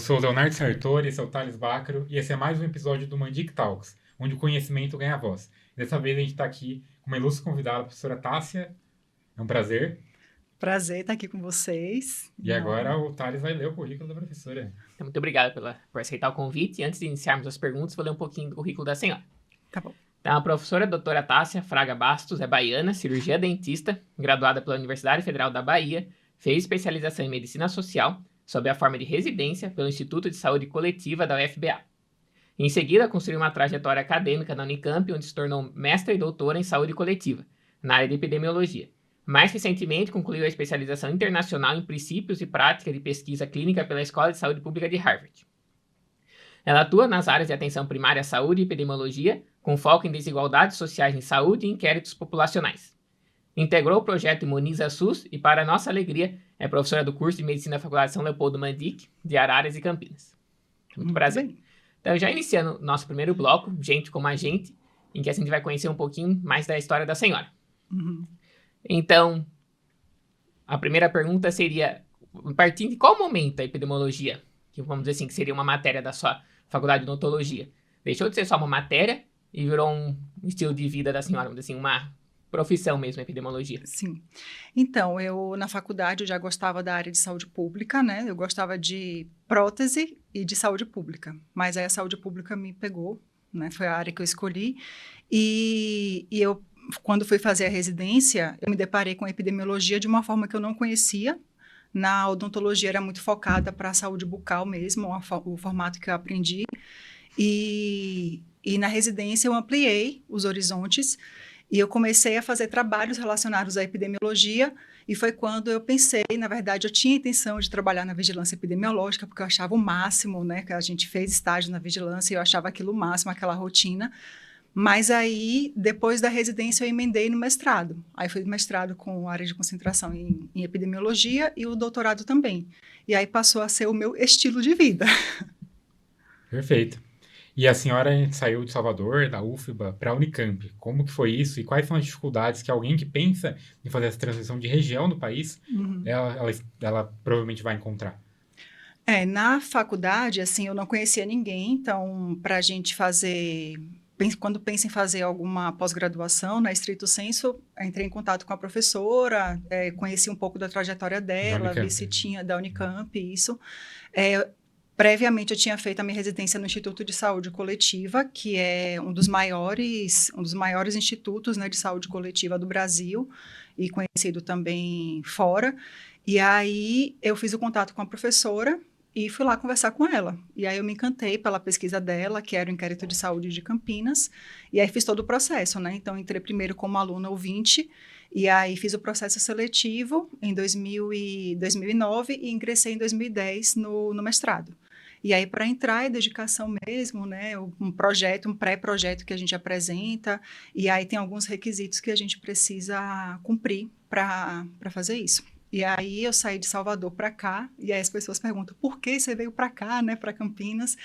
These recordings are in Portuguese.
sou o Leonardo Sartori, esse é o Thales Bácaro, e esse é mais um episódio do Mandic Talks, onde o conhecimento ganha voz. Dessa vez a gente está aqui com uma ilustre convidada, a professora Tássia. É um prazer. Prazer estar aqui com vocês. E agora Enorme. o Thales vai ler o currículo da professora. Então, muito obrigado por aceitar o convite. E antes de iniciarmos as perguntas, vou ler um pouquinho do currículo da senhora. Tá bom. Então, a professora doutora Tássia Fraga Bastos é baiana, cirurgia dentista, graduada pela Universidade Federal da Bahia, fez especialização em medicina social, sob a forma de residência pelo Instituto de Saúde Coletiva da UFBA. Em seguida, construiu uma trajetória acadêmica na Unicamp, onde se tornou mestra e doutora em saúde coletiva, na área de epidemiologia. Mais recentemente, concluiu a especialização internacional em princípios e prática de pesquisa clínica pela Escola de Saúde Pública de Harvard. Ela atua nas áreas de atenção primária à saúde e epidemiologia, com foco em desigualdades sociais em saúde e inquéritos populacionais. Integrou o projeto Imuniza SUS e, para nossa alegria, é professora do curso de Medicina da Faculdade São Leopoldo Mandic, de Araras e Campinas. Muito prazer. Bem. Então, já iniciando nosso primeiro bloco, Gente como a Gente, em que a gente vai conhecer um pouquinho mais da história da senhora. Uhum. Então, a primeira pergunta seria, a partir de qual momento a epidemiologia, que vamos dizer assim, que seria uma matéria da sua faculdade de odontologia, deixou de ser só uma matéria e virou um estilo de vida da senhora, vamos dizer assim, uma profissão mesmo, a epidemiologia? Sim. Então, eu na faculdade eu já gostava da área de saúde pública, né? Eu gostava de prótese e de saúde pública. Mas aí a saúde pública me pegou, né? Foi a área que eu escolhi. E eu, quando fui fazer a residência, eu me deparei com a epidemiologia de uma forma que eu não conhecia. Na odontologia era muito focada para a saúde bucal mesmo, o formato que eu aprendi. E na residência eu ampliei os horizontes e eu comecei a fazer trabalhos relacionados à epidemiologia e foi quando eu pensei, na verdade, eu tinha a intenção de trabalhar na vigilância epidemiológica porque eu achava o máximo, né, que a gente fez estágio na vigilância e eu achava aquilo o máximo, aquela rotina. Mas aí, depois da residência, eu emendei no mestrado. Aí fui mestrado com área de concentração em epidemiologia e o doutorado também. E aí passou a ser o meu estilo de vida. Perfeito. E a senhora saiu de Salvador, da UFBA, para a Unicamp. Como que foi isso? E quais são as dificuldades que alguém que pensa em fazer essa transição de região do país, ela provavelmente vai encontrar? Na faculdade, assim, eu não conhecia ninguém, então, para a gente fazer, quando pensa em fazer alguma pós-graduação, na estrito senso, entrei em contato com a professora, conheci um pouco da trajetória Da dela, vi Unicamp. se tinha, da Unicamp, isso. Previamente, eu tinha feito a minha residência no Instituto de Saúde Coletiva, que é um dos maiores institutos, né, de saúde coletiva do Brasil, e conhecido também fora. E aí, eu fiz o contato com a professora, e fui lá conversar com ela. E aí eu me encantei pela pesquisa dela, que era o Inquérito de Saúde de Campinas, e aí fiz todo o processo, né? Então, entrei primeiro como aluna ouvinte, e aí fiz o processo seletivo em 2009 e ingressei em 2010 no mestrado. E aí, para entrar, é dedicação mesmo, né? Um projeto, um pré-projeto que a gente apresenta, e aí tem alguns requisitos que a gente precisa cumprir para fazer isso. E aí eu saí de Salvador para cá, e aí as pessoas perguntam, por que você veio para cá, né, para Campinas?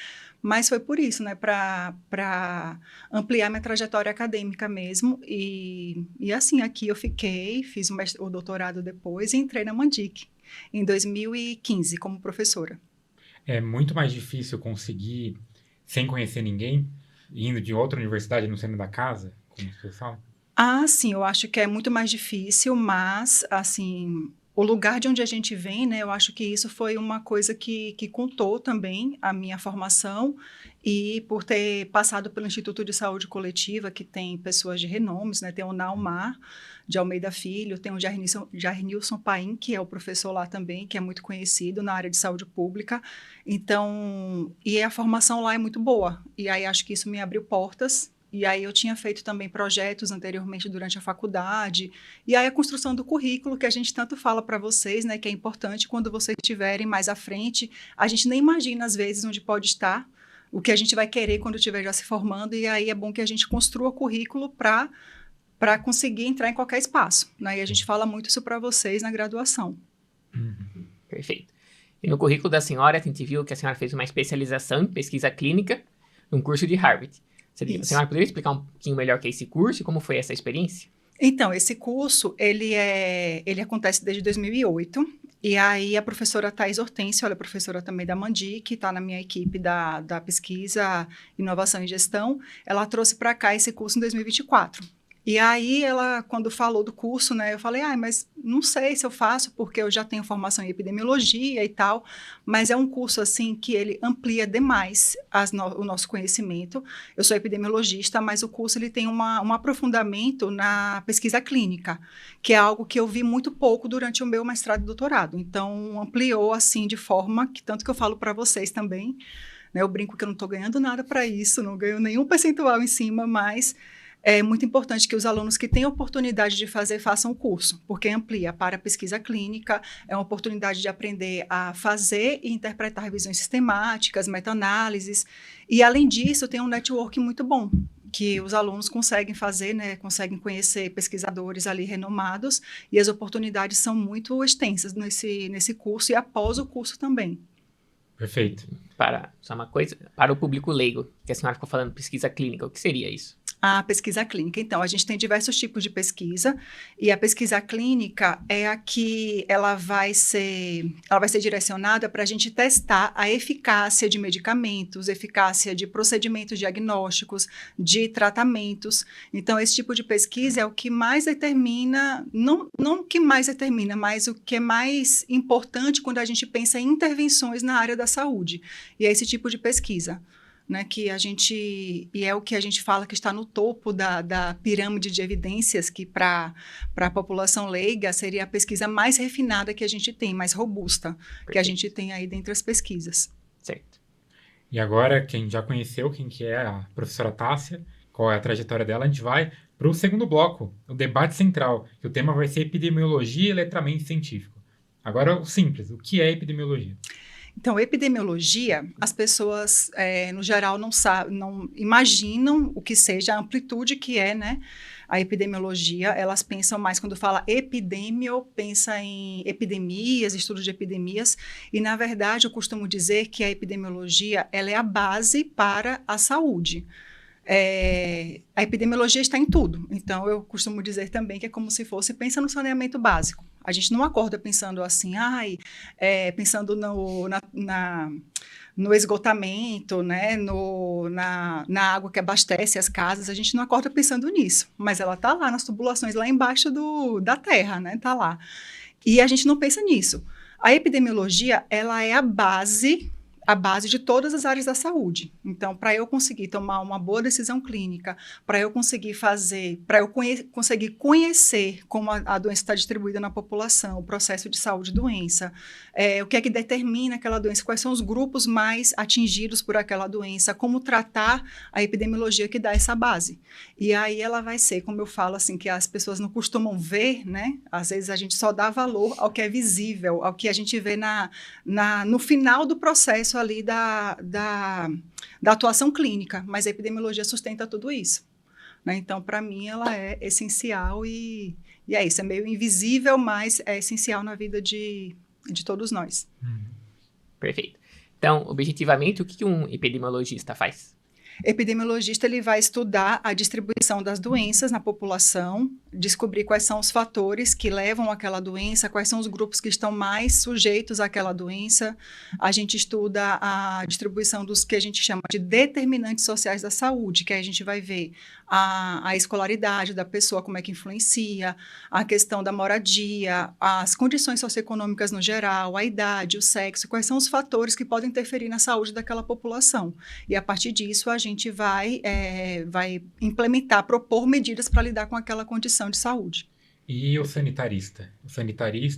Mas foi por isso, né, para ampliar minha trajetória acadêmica mesmo, e assim, aqui eu fiquei, fiz o doutorado depois e entrei na Mandic, em 2015, como professora. É muito mais difícil conseguir, sem conhecer ninguém, indo de outra universidade no sendo da casa, como você fala? Sim, eu acho que é muito mais difícil, mas, assim, o lugar de onde a gente vem, né, eu acho que isso foi uma coisa que contou também a minha formação e por ter passado pelo Instituto de Saúde Coletiva, que tem pessoas de renomes, né, tem o Naumar de Almeida Filho, tem o Jarnilson Paim, que é o professor lá também, que é muito conhecido na área de saúde pública, então, e a formação lá é muito boa, e aí acho que isso me abriu portas. E aí eu tinha feito também projetos anteriormente durante a faculdade, e aí a construção do currículo, que a gente tanto fala para vocês, né, que é importante quando vocês estiverem mais à frente, a gente nem imagina às vezes onde pode estar, o que a gente vai querer quando estiver já se formando, e aí é bom que a gente construa currículo para conseguir entrar em qualquer espaço, né, e a gente fala muito isso para vocês na graduação. Perfeito. E no currículo da senhora, a gente viu que a senhora fez uma especialização em pesquisa clínica num curso de Harvard. A senhora poderia explicar um pouquinho melhor o que é esse curso e como foi essa experiência? Então, esse curso, ele acontece desde 2008 E aí a professora Thais Hortência, ela é professora também da Mandi, que está na minha equipe da pesquisa, inovação e gestão, ela trouxe para cá esse curso em 2024. E aí ela, quando falou do curso, né, eu falei, mas não sei se eu faço, porque eu já tenho formação em epidemiologia e tal, mas é um curso, assim, que ele amplia demais o nosso conhecimento. Eu sou epidemiologista, mas o curso ele tem um aprofundamento na pesquisa clínica, que é algo que eu vi muito pouco durante o meu mestrado e doutorado. Então, ampliou, assim, de forma que, tanto que eu falo para vocês também, né, eu brinco que eu não estou ganhando nada para isso, não ganho nenhum percentual em cima, mas é muito importante que os alunos que têm oportunidade de fazer, façam o curso, porque amplia para a pesquisa clínica, é uma oportunidade de aprender a fazer e interpretar revisões sistemáticas, meta-análises, e além disso tem um network muito bom, que os alunos conseguem fazer, né, conseguem conhecer pesquisadores ali renomados, e as oportunidades são muito extensas nesse curso e após o curso também. Perfeito. Só uma coisa, para o público leigo, que a senhora ficou falando pesquisa clínica, o que seria isso? A pesquisa clínica. Então, a gente tem diversos tipos de pesquisa, e a pesquisa clínica é a que ela vai ser direcionada para a gente testar a eficácia de medicamentos, eficácia de procedimentos diagnósticos, de tratamentos. Então, esse tipo de pesquisa é o que mais determina, não o que mais determina, mas o que é mais importante quando a gente pensa em intervenções na área da saúde. E é esse tipo de pesquisa, né, e é o que a gente fala que está no topo da pirâmide de evidências, que para a população leiga seria a pesquisa mais refinada que a gente tem, mais robusta, Perfeito. Que a gente tem aí dentre as pesquisas. Certo. E agora, quem já conheceu quem que é a professora Tássia, qual é a trajetória dela, a gente vai para o segundo bloco, o debate central, que o tema vai ser epidemiologia e letramento científico. Agora, o simples, o que é epidemiologia? Então, epidemiologia, as pessoas, no geral, não imaginam o que seja a amplitude que é, né, a epidemiologia. Elas pensam mais, quando fala epidemio, pensa em epidemias, estudos de epidemias, e, na verdade, eu costumo dizer que a epidemiologia ela é a base para a saúde. A epidemiologia está em tudo. Então, eu costumo dizer também que é como se fosse, pensa no saneamento básico. A gente não acorda pensando assim, pensando no esgotamento, né, na água que abastece as casas, a gente não acorda pensando nisso, mas ela está lá nas tubulações, lá embaixo da terra, né, está lá. E a gente não pensa nisso. A epidemiologia, ela é a base de todas as áreas da saúde. Então, para eu conseguir tomar uma boa decisão clínica, para eu conseguir conseguir conhecer como a doença está distribuída na população, o processo de saúde e doença, o que é que determina aquela doença, quais são os grupos mais atingidos por aquela doença, como tratar, a epidemiologia que dá essa base. E aí ela vai ser, como eu falo, assim, que as pessoas não costumam ver, né? Às vezes a gente só dá valor ao que é visível, ao que a gente vê no final do processo ali da atuação clínica, mas a epidemiologia sustenta tudo isso, né? Então, para mim, ela é essencial e é isso, é meio invisível, mas é essencial na vida de todos nós. Perfeito. Então, objetivamente, o que um epidemiologista faz? Epidemiologista, ele vai estudar a distribuição das doenças na população, descobrir quais são os fatores que levam àquela doença, quais são os grupos que estão mais sujeitos àquela doença. A gente estuda a distribuição dos que a gente chama de determinantes sociais da saúde, que aí a gente vai ver a escolaridade da pessoa, como é que influencia, a questão da moradia, as condições socioeconômicas no geral, a idade, o sexo, quais são os fatores que podem interferir na saúde daquela população. E a partir disso, a gente vai implementar, propor medidas para lidar com aquela condição de saúde. E o sanitarista?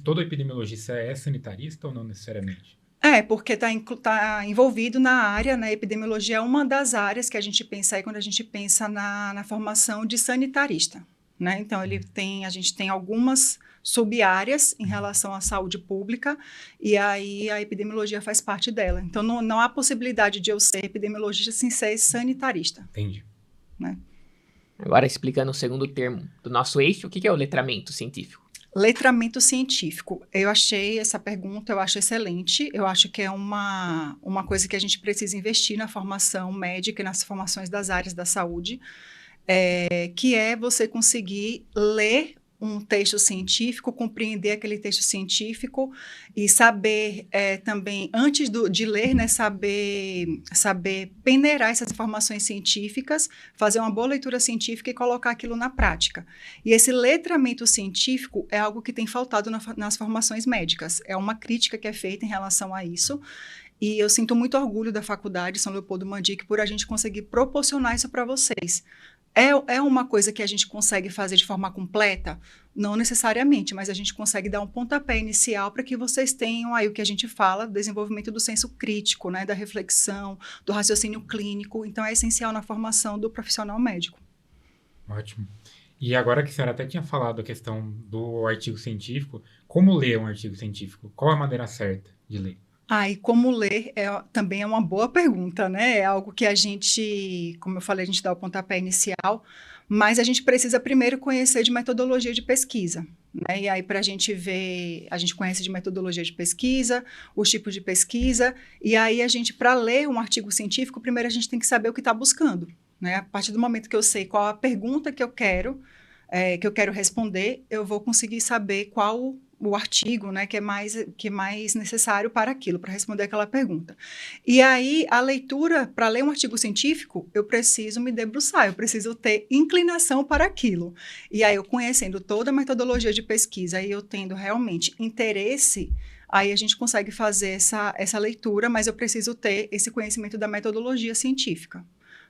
Todo epidemiologista é sanitarista ou não necessariamente? Porque tá envolvido na área, né? Epidemiologia é uma das áreas que a gente pensa aí quando a gente pensa na formação de sanitarista, né? Então, a gente tem algumas sub-áreas em relação à saúde pública, e aí a epidemiologia faz parte dela. Então, não há possibilidade de eu ser epidemiologista sem ser sanitarista. Entendi. Né? Agora, explicando o segundo termo do nosso eixo, o que é o letramento científico? Letramento científico. Eu achei essa pergunta, eu acho excelente. Eu acho que é uma coisa que a gente precisa investir na formação médica e nas formações das áreas da saúde, que é você conseguir ler um texto científico, compreender aquele texto científico e saber também, antes de ler, né, saber peneirar essas informações científicas, fazer uma boa leitura científica e colocar aquilo na prática. E esse letramento científico é algo que tem faltado nas formações médicas. É uma crítica que é feita em relação a isso. E eu sinto muito orgulho da Faculdade São Leopoldo Mandic por a gente conseguir proporcionar isso para vocês. É uma coisa que a gente consegue fazer de forma completa? Não necessariamente, mas a gente consegue dar um pontapé inicial para que vocês tenham aí o que a gente fala, desenvolvimento do senso crítico, né, da reflexão, do raciocínio clínico. Então, é essencial na formação do profissional médico. Ótimo. E agora que a senhora até tinha falado a questão do artigo científico, como ler um artigo científico? Qual é a maneira certa de ler? E como ler também é uma boa pergunta, né? É algo que a gente, como eu falei, a gente dá o pontapé inicial, mas a gente precisa primeiro conhecer de metodologia de pesquisa, né? E aí, para a gente ver, a gente conhece de metodologia de pesquisa, os tipos de pesquisa, e aí a gente, para ler um artigo científico, primeiro a gente tem que saber o que está buscando, né? A partir do momento que eu sei qual a pergunta que eu quero responder, eu vou conseguir saber qual o artigo, né, que é mais necessário para aquilo, para responder aquela pergunta. E aí, a leitura, para ler um artigo científico, eu preciso me debruçar, eu preciso ter inclinação para aquilo. E aí, eu conhecendo toda a metodologia de pesquisa e eu tendo realmente interesse, aí a gente consegue fazer essa leitura, mas eu preciso ter esse conhecimento da metodologia científica,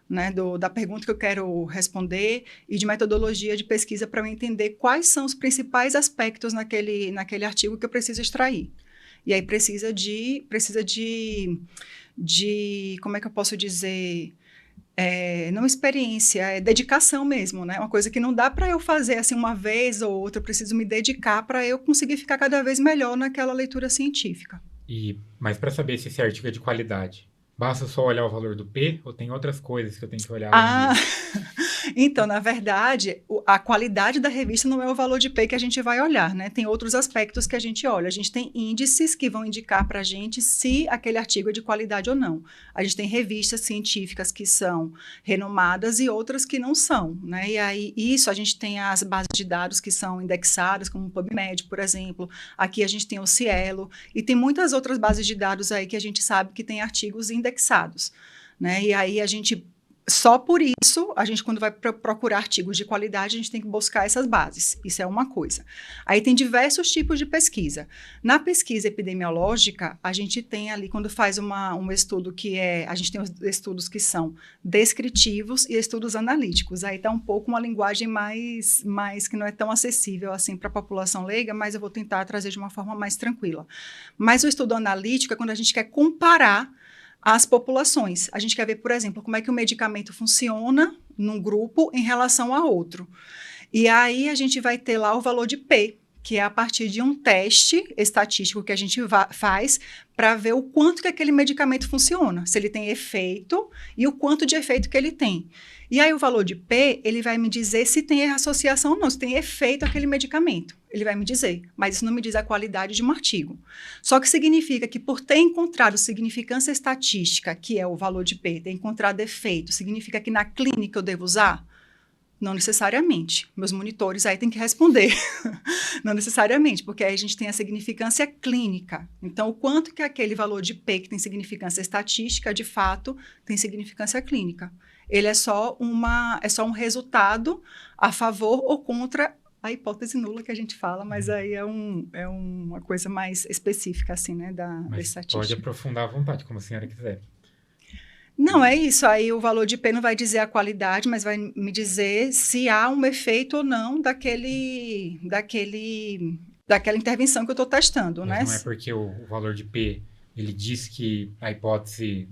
né, da pergunta que eu quero responder e de metodologia de pesquisa para eu entender quais são os principais aspectos naquele artigo que eu preciso extrair. E aí precisa de como é que eu posso dizer, não experiência, é dedicação mesmo, né? Uma coisa que não dá para eu fazer assim uma vez ou outra, eu preciso me dedicar para eu conseguir ficar cada vez melhor naquela leitura científica. Mas para saber se esse artigo é de qualidade, basta só olhar o valor do P ou tem outras coisas que eu tenho que olhar além disso? Então, na verdade, a qualidade da revista não é o valor de P que a gente vai olhar, né? Tem outros aspectos que a gente olha. A gente tem índices que vão indicar para a gente se aquele artigo é de qualidade ou não. A gente tem revistas científicas que são renomadas e outras que não são, né? E aí, a gente tem as bases de dados que são indexadas, como o PubMed, por exemplo. Aqui a gente tem o Cielo e tem muitas outras bases de dados aí que a gente sabe que tem artigos indexados, né? E aí só por isso, a gente, quando vai procurar artigos de qualidade, a gente tem que buscar essas bases. Isso é uma coisa. Aí tem diversos tipos de pesquisa. Na pesquisa epidemiológica, a gente tem ali, quando faz um estudo a gente tem os estudos que são descritivos e estudos analíticos. Aí está um pouco uma linguagem mais que não é tão acessível assim para a população leiga, mas eu vou tentar trazer de uma forma mais tranquila. Mas o estudo analítico é quando a gente quer comparar as populações. A gente quer ver, por exemplo, como é que o medicamento funciona num grupo em relação a outro. E aí a gente vai ter lá o valor de P, que é a partir de um teste estatístico que a gente faz para ver o quanto que aquele medicamento funciona, se ele tem efeito e o quanto de efeito que ele tem. E aí o valor de P, ele vai me dizer se tem associação ou não, se tem efeito aquele medicamento. Ele vai me dizer, mas isso não me diz a qualidade de um artigo. Só que significa que por ter encontrado significância estatística, que é o valor de P, ter encontrado efeito, significa que na clínica eu devo usar? Não necessariamente. Meus monitores aí têm que responder. Não necessariamente, porque aí a gente tem a significância clínica. Então, o quanto que aquele valor de P que tem significância estatística, de fato, tem significância clínica. Ele é só um resultado a favor ou contra a hipótese nula que a gente fala, mas aí é uma coisa mais específica, assim, né, da estatística. Pode aprofundar à vontade, como a senhora quiser. Não, é isso. Aí o valor de P não vai dizer a qualidade, mas vai me dizer se há um efeito ou não daquela intervenção que eu estou testando, mas né? Não é porque o valor de P, ele diz que a hipótese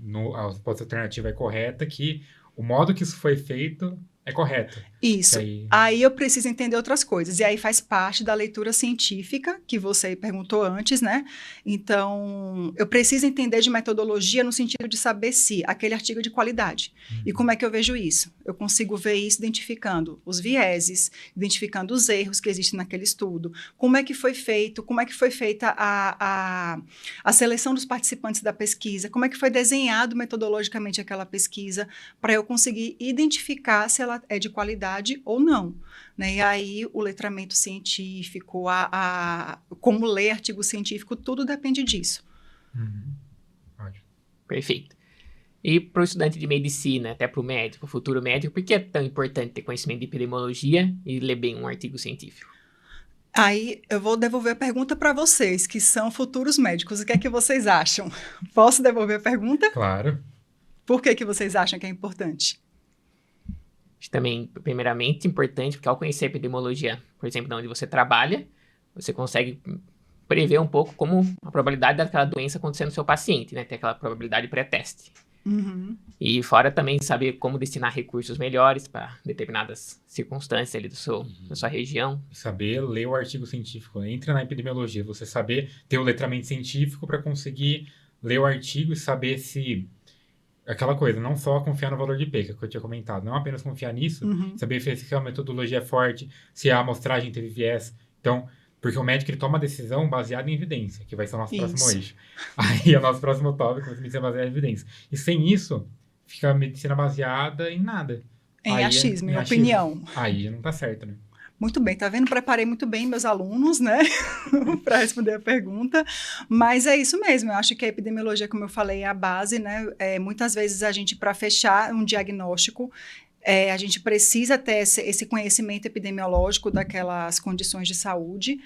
alternativa é correta, que o modo que isso foi feito é correto. Isso. Aí eu preciso entender outras coisas. E aí faz parte da leitura científica, que você perguntou antes, né? Então, eu preciso entender de metodologia no sentido de saber se aquele artigo é de qualidade. E como é que eu vejo isso? Eu consigo ver isso identificando os vieses, identificando os erros que existem naquele estudo, como é que foi feita a seleção dos participantes da pesquisa, como é que foi desenhado metodologicamente aquela pesquisa, para eu conseguir identificar se ela é de qualidade verdade ou não, né? E aí o letramento científico, como ler artigo científico, tudo depende disso. Ótimo. Perfeito. E para o estudante de medicina, até para o médico, futuro médico, por que é tão importante ter conhecimento de epidemiologia e ler bem um artigo científico? Aí eu vou devolver a pergunta para vocês, que são futuros médicos. O que é que vocês acham? Posso devolver a pergunta? Claro. Por que vocês acham que é importante? Acho também, primeiramente, importante, porque ao conhecer a epidemiologia, por exemplo, de onde você trabalha, você consegue prever um pouco como a probabilidade daquela doença acontecer no seu paciente, né? Ter aquela probabilidade pré-teste. E fora também saber como destinar recursos melhores para determinadas circunstâncias ali da sua região. Saber ler o artigo científico. Entra na epidemiologia. Você saber ter o letramento científico para conseguir ler o artigo e saber se... Aquela coisa, não só confiar no valor de P, que eu tinha comentado. Não apenas confiar nisso, saber se a metodologia é forte, se a amostragem teve viés. Então, porque o médico ele toma a decisão baseada em evidência, que vai ser o nosso próximo eixo. Aí é o nosso próximo tópico, vai ser baseado em evidência. E sem isso, fica a medicina baseada em nada. Em achismo, em opinião. Aí não tá certo, né? Muito bem, tá vendo? Preparei muito bem meus alunos, né, para responder a pergunta, mas é isso mesmo, eu acho que a epidemiologia, como eu falei, é a base, né, muitas vezes a gente, para fechar um diagnóstico, a gente precisa ter esse conhecimento epidemiológico daquelas condições de saúde.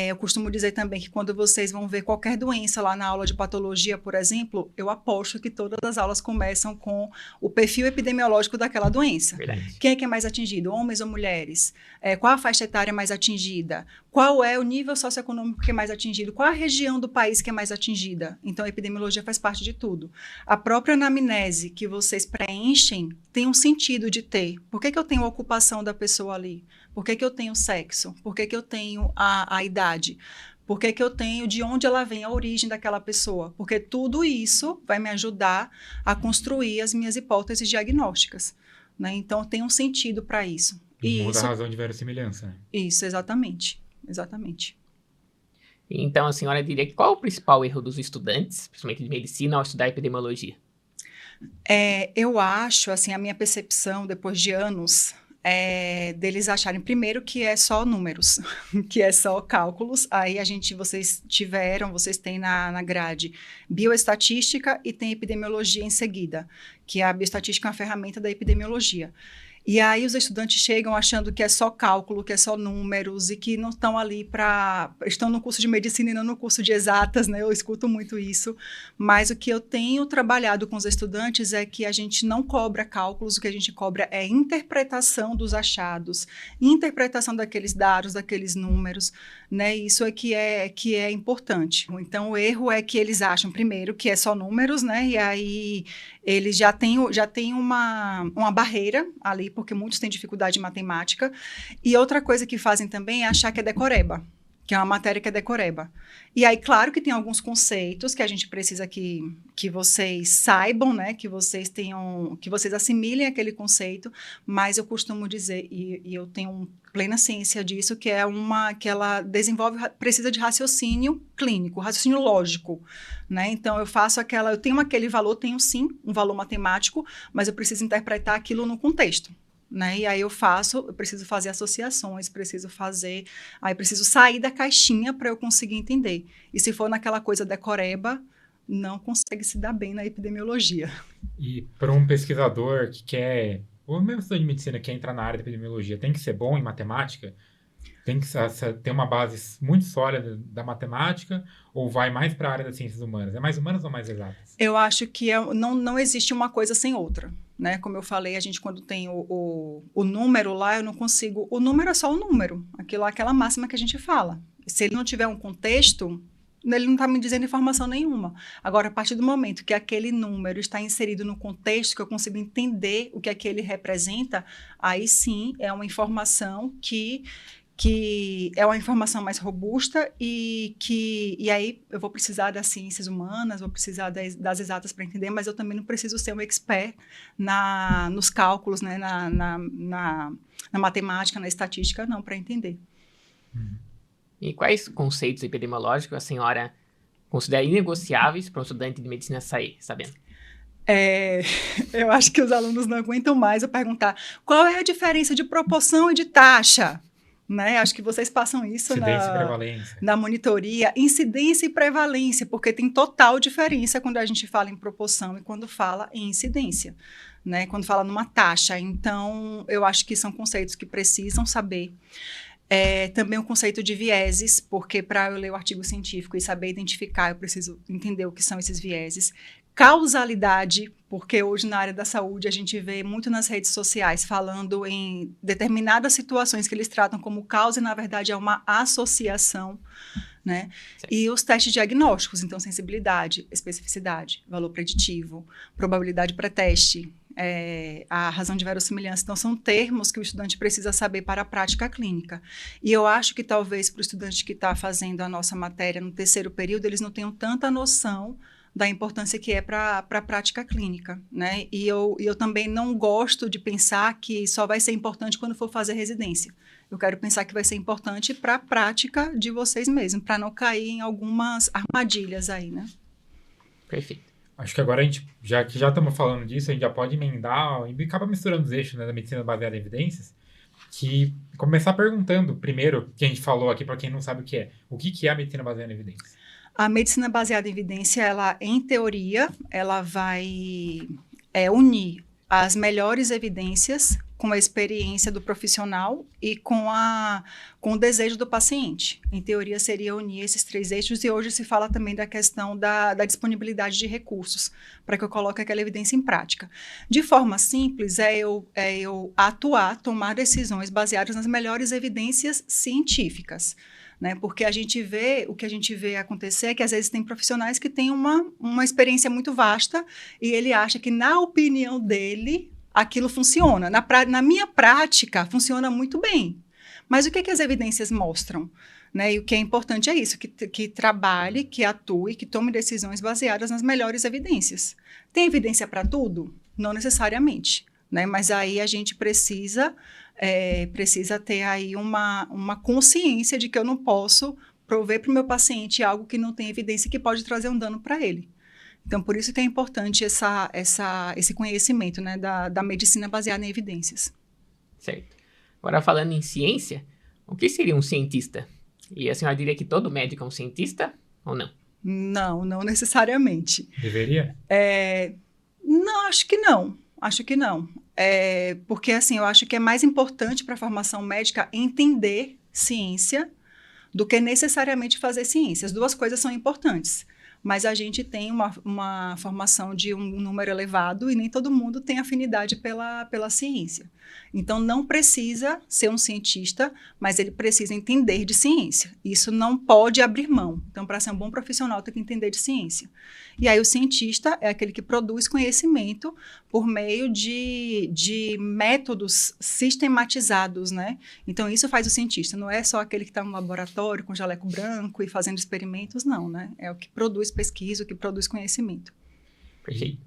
Eu costumo dizer também que quando vocês vão ver qualquer doença lá na aula de patologia, por exemplo, eu aposto que todas as aulas começam com o perfil epidemiológico daquela doença. Verdade. Quem é que é mais atingido, homens ou mulheres? Qual a faixa etária mais atingida? Qual é o nível socioeconômico que é mais atingido? Qual a região do país que é mais atingida? Então, a epidemiologia faz parte de tudo. A própria anamnese que vocês preenchem tem um sentido de ter. Por que eu tenho a ocupação da pessoa ali? Por que eu tenho sexo? Por que eu tenho a idade? Por que eu tenho de onde ela vem, a origem daquela pessoa? Porque tudo isso vai me ajudar a construir as minhas hipóteses diagnósticas, né? Então, tem um sentido para isso. E muda a razão de verossimilhança. Né? Isso, exatamente. Exatamente. Então, a senhora diria que qual é o principal erro dos estudantes, principalmente de medicina, ao estudar epidemiologia? Eu acho, assim, a minha percepção, depois de anos, deles acharem, primeiro, que é só números, que é só cálculos. Aí vocês têm na grade bioestatística e tem epidemiologia em seguida, que a bioestatística é uma ferramenta da epidemiologia. E aí os estudantes chegam achando que é só cálculo, que é só números e que não estão ali estão no curso de medicina e não no curso de exatas, né? Eu escuto muito isso. Mas o que eu tenho trabalhado com os estudantes é que a gente não cobra cálculos, o que a gente cobra é interpretação dos achados, interpretação daqueles dados, daqueles números, né? Isso é que é importante. Então, o erro é que eles acham, primeiro, que é só números, né? E aí eles já têm uma barreira ali, porque muitos têm dificuldade em matemática. E outra coisa que fazem também é achar que é decoreba, que é uma matéria que é decoreba. E aí, claro que tem alguns conceitos que a gente precisa que vocês saibam, né? Que vocês assimilem aquele conceito, mas eu costumo dizer, e eu tenho plena ciência disso, que ela precisa de raciocínio clínico, raciocínio lógico, né? Então, eu tenho aquele valor, tenho sim um valor matemático, mas eu preciso interpretar aquilo no contexto, né? E aí eu preciso fazer associações, preciso sair da caixinha para eu conseguir entender. E se for naquela coisa decoreba, não consegue se dar bem na epidemiologia. E para um pesquisador que quer, ou mesmo estudante de medicina que quer entrar na área da epidemiologia, tem que ser bom em matemática? Tem que ter uma base muito sólida da matemática ou vai mais para a área das ciências humanas? É mais humanas ou mais exatas? Eu acho que não existe uma coisa sem outra, né? Como eu falei, a gente quando tem o número lá, eu não consigo... O número é só o número, aquela máxima que a gente fala. Se ele não tiver um contexto, ele não está me dizendo informação nenhuma. Agora, a partir do momento que aquele número está inserido no contexto, que eu consigo entender o que ele representa, aí sim é uma informação que é uma informação mais robusta e aí eu vou precisar das ciências humanas, vou precisar das exatas para entender, mas eu também não preciso ser um expert nos cálculos, né, na matemática, na estatística, não, para entender. E quais conceitos epidemiológicos a senhora considera inegociáveis para um estudante de medicina sair sabendo? Eu acho que os alunos não aguentam mais eu perguntar qual é a diferença de proporção e de taxa, né? Acho que vocês passam isso Incidência e prevalência. na monitoria, incidência e prevalência, porque tem total diferença quando a gente fala em proporção e quando fala em incidência, né? Quando fala numa taxa. Então, eu acho que são conceitos que precisam saber. Também o conceito de vieses, porque para eu ler o artigo científico e saber identificar, eu preciso entender o que são esses vieses. Causalidade, porque hoje na área da saúde a gente vê muito nas redes sociais falando em determinadas situações que eles tratam como causa e na verdade é uma associação, né? E os testes diagnósticos, então sensibilidade, especificidade, valor preditivo, probabilidade pré-teste, a razão de verossimilhança. Então, são termos que o estudante precisa saber para a prática clínica. E eu acho que talvez para o estudante que está fazendo a nossa matéria no terceiro período, eles não tenham tanta noção da importância que é para a prática clínica, né? E eu também não gosto de pensar que só vai ser importante quando for fazer residência. Eu quero pensar que vai ser importante para a prática de vocês mesmos, para não cair em algumas armadilhas aí, né? Perfeito. Acho que agora a gente, já que já estamos falando disso, a gente já pode emendar e acaba misturando os eixos, né, da medicina baseada em evidências, que começar perguntando primeiro, que a gente falou aqui para quem não sabe o que é a medicina baseada em evidências? A medicina baseada em evidência, ela, em teoria, ela vai unir as melhores evidências com a experiência do profissional e com o desejo do paciente. Em teoria, seria unir esses três eixos, e hoje se fala também da questão da disponibilidade de recursos, para que eu coloque aquela evidência em prática. De forma simples, eu atuar, tomar decisões baseadas nas melhores evidências científicas. Né? Porque o que a gente vê acontecer é que às vezes tem profissionais que têm uma experiência muito vasta e ele acha que, na opinião dele, aquilo funciona. Na minha prática, funciona muito bem. Mas o que as evidências mostram? Né? E o que é importante é isso, que trabalhe, que atue, que tome decisões baseadas nas melhores evidências. Tem evidência para tudo? Não necessariamente. Né? Mas aí a gente precisa ter aí uma consciência de que eu não posso prover para o meu paciente algo que não tem evidência e que pode trazer um dano para ele. Então, por isso que é importante esse conhecimento, né, da medicina baseada em evidências. Certo. Agora, falando em ciência, o que seria um cientista? E a senhora diria que todo médico é um cientista ou não? Não necessariamente. Deveria? Não, acho que não. Porque, assim, eu acho que é mais importante para a formação médica entender ciência do que necessariamente fazer ciência. As duas coisas são importantes, mas a gente tem uma formação de um número elevado e nem todo mundo tem afinidade pela ciência. Então, não precisa ser um cientista, mas ele precisa entender de ciência. Isso não pode abrir mão. Então, para ser um bom profissional, tem que entender de ciência. E aí, o cientista é aquele que produz conhecimento por meio de métodos sistematizados, né? Então, isso faz o cientista. Não é só aquele que está no laboratório com jaleco branco e fazendo experimentos, não, né? É o que produz pesquisa, o que produz conhecimento.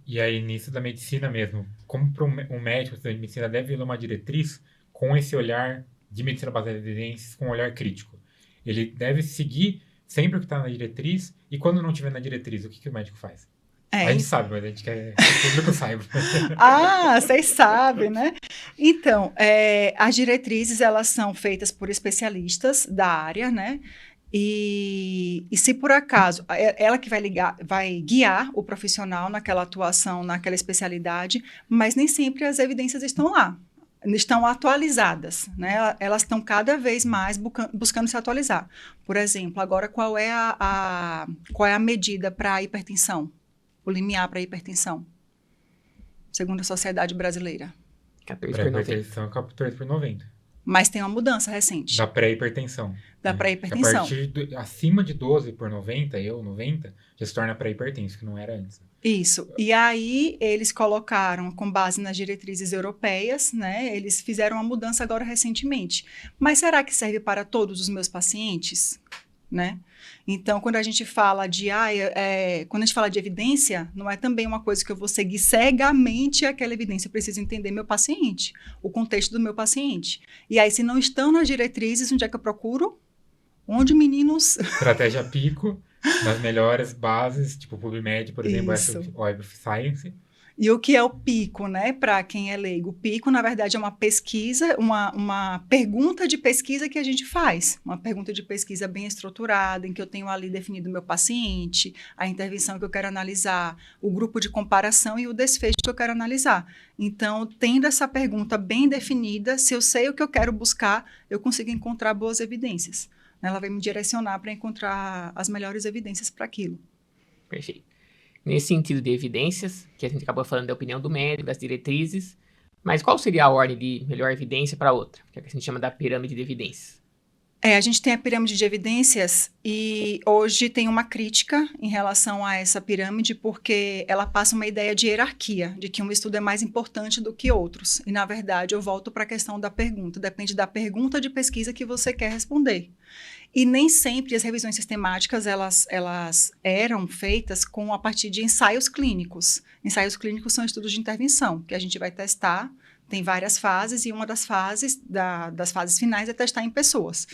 E aí, nisso da medicina mesmo, como um médico de medicina deve ler uma diretriz com esse olhar de medicina baseada em evidências, com um olhar crítico? Ele deve seguir sempre o que está na diretriz, e quando não estiver na diretriz, o que o médico faz? A gente sabe, mas a gente quer que o público saiba. Vocês sabem, né? Então, as diretrizes, elas são feitas por especialistas da área, né? E se por acaso, ela que vai guiar o profissional naquela atuação, naquela especialidade, mas nem sempre as evidências estão lá, estão atualizadas, né? Elas estão cada vez mais buscando se atualizar. Por exemplo, agora qual é a medida para a hipertensão? O limiar para a hipertensão, segundo a Sociedade Brasileira? 14/90. 14/90. Mas tem uma mudança recente. Da pré-hipertensão. Da pré-hipertensão. A partir acima de 12/90, 90, já se torna pré-hipertenso, que não era antes. Isso. E aí, eles colocaram, com base nas diretrizes europeias, né? Eles fizeram uma mudança agora recentemente. Mas será que serve para todos os meus pacientes? Né? Então, quando a gente fala de evidência, não é também uma coisa que eu vou seguir cegamente aquela evidência. Eu preciso entender meu paciente, o contexto do meu paciente. E aí, se não estão nas diretrizes, onde é que eu procuro? Onde, meninos? Estratégia Pico, nas melhores bases, tipo PubMed, por exemplo, Isso. Web of Science. E o que é o PICO, né? Para quem é leigo, o PICO, na verdade, é uma pesquisa, uma pergunta de pesquisa que a gente faz. Uma pergunta de pesquisa bem estruturada, em que eu tenho ali definido o meu paciente, a intervenção que eu quero analisar, o grupo de comparação e o desfecho que eu quero analisar. Então, tendo essa pergunta bem definida, se eu sei o que eu quero buscar, eu consigo encontrar boas evidências. Ela vai me direcionar para encontrar as melhores evidências para aquilo. Perfeito. Nesse sentido de evidências, que a gente acabou falando da opinião do médico, das diretrizes, mas qual seria a ordem de melhor evidência para outra? Que é o que a gente chama da pirâmide de evidências. A gente tem a pirâmide de evidências e hoje tem uma crítica em relação a essa pirâmide porque ela passa uma ideia de hierarquia, de que um estudo é mais importante do que outros. E, na verdade, eu volto para a questão da pergunta. Depende da pergunta de pesquisa que você quer responder. E nem sempre as revisões sistemáticas, elas eram feitas a partir de ensaios clínicos. Ensaios clínicos são estudos de intervenção, que a gente vai testar, tem várias fases, e uma das fases, das fases finais é testar em pessoas,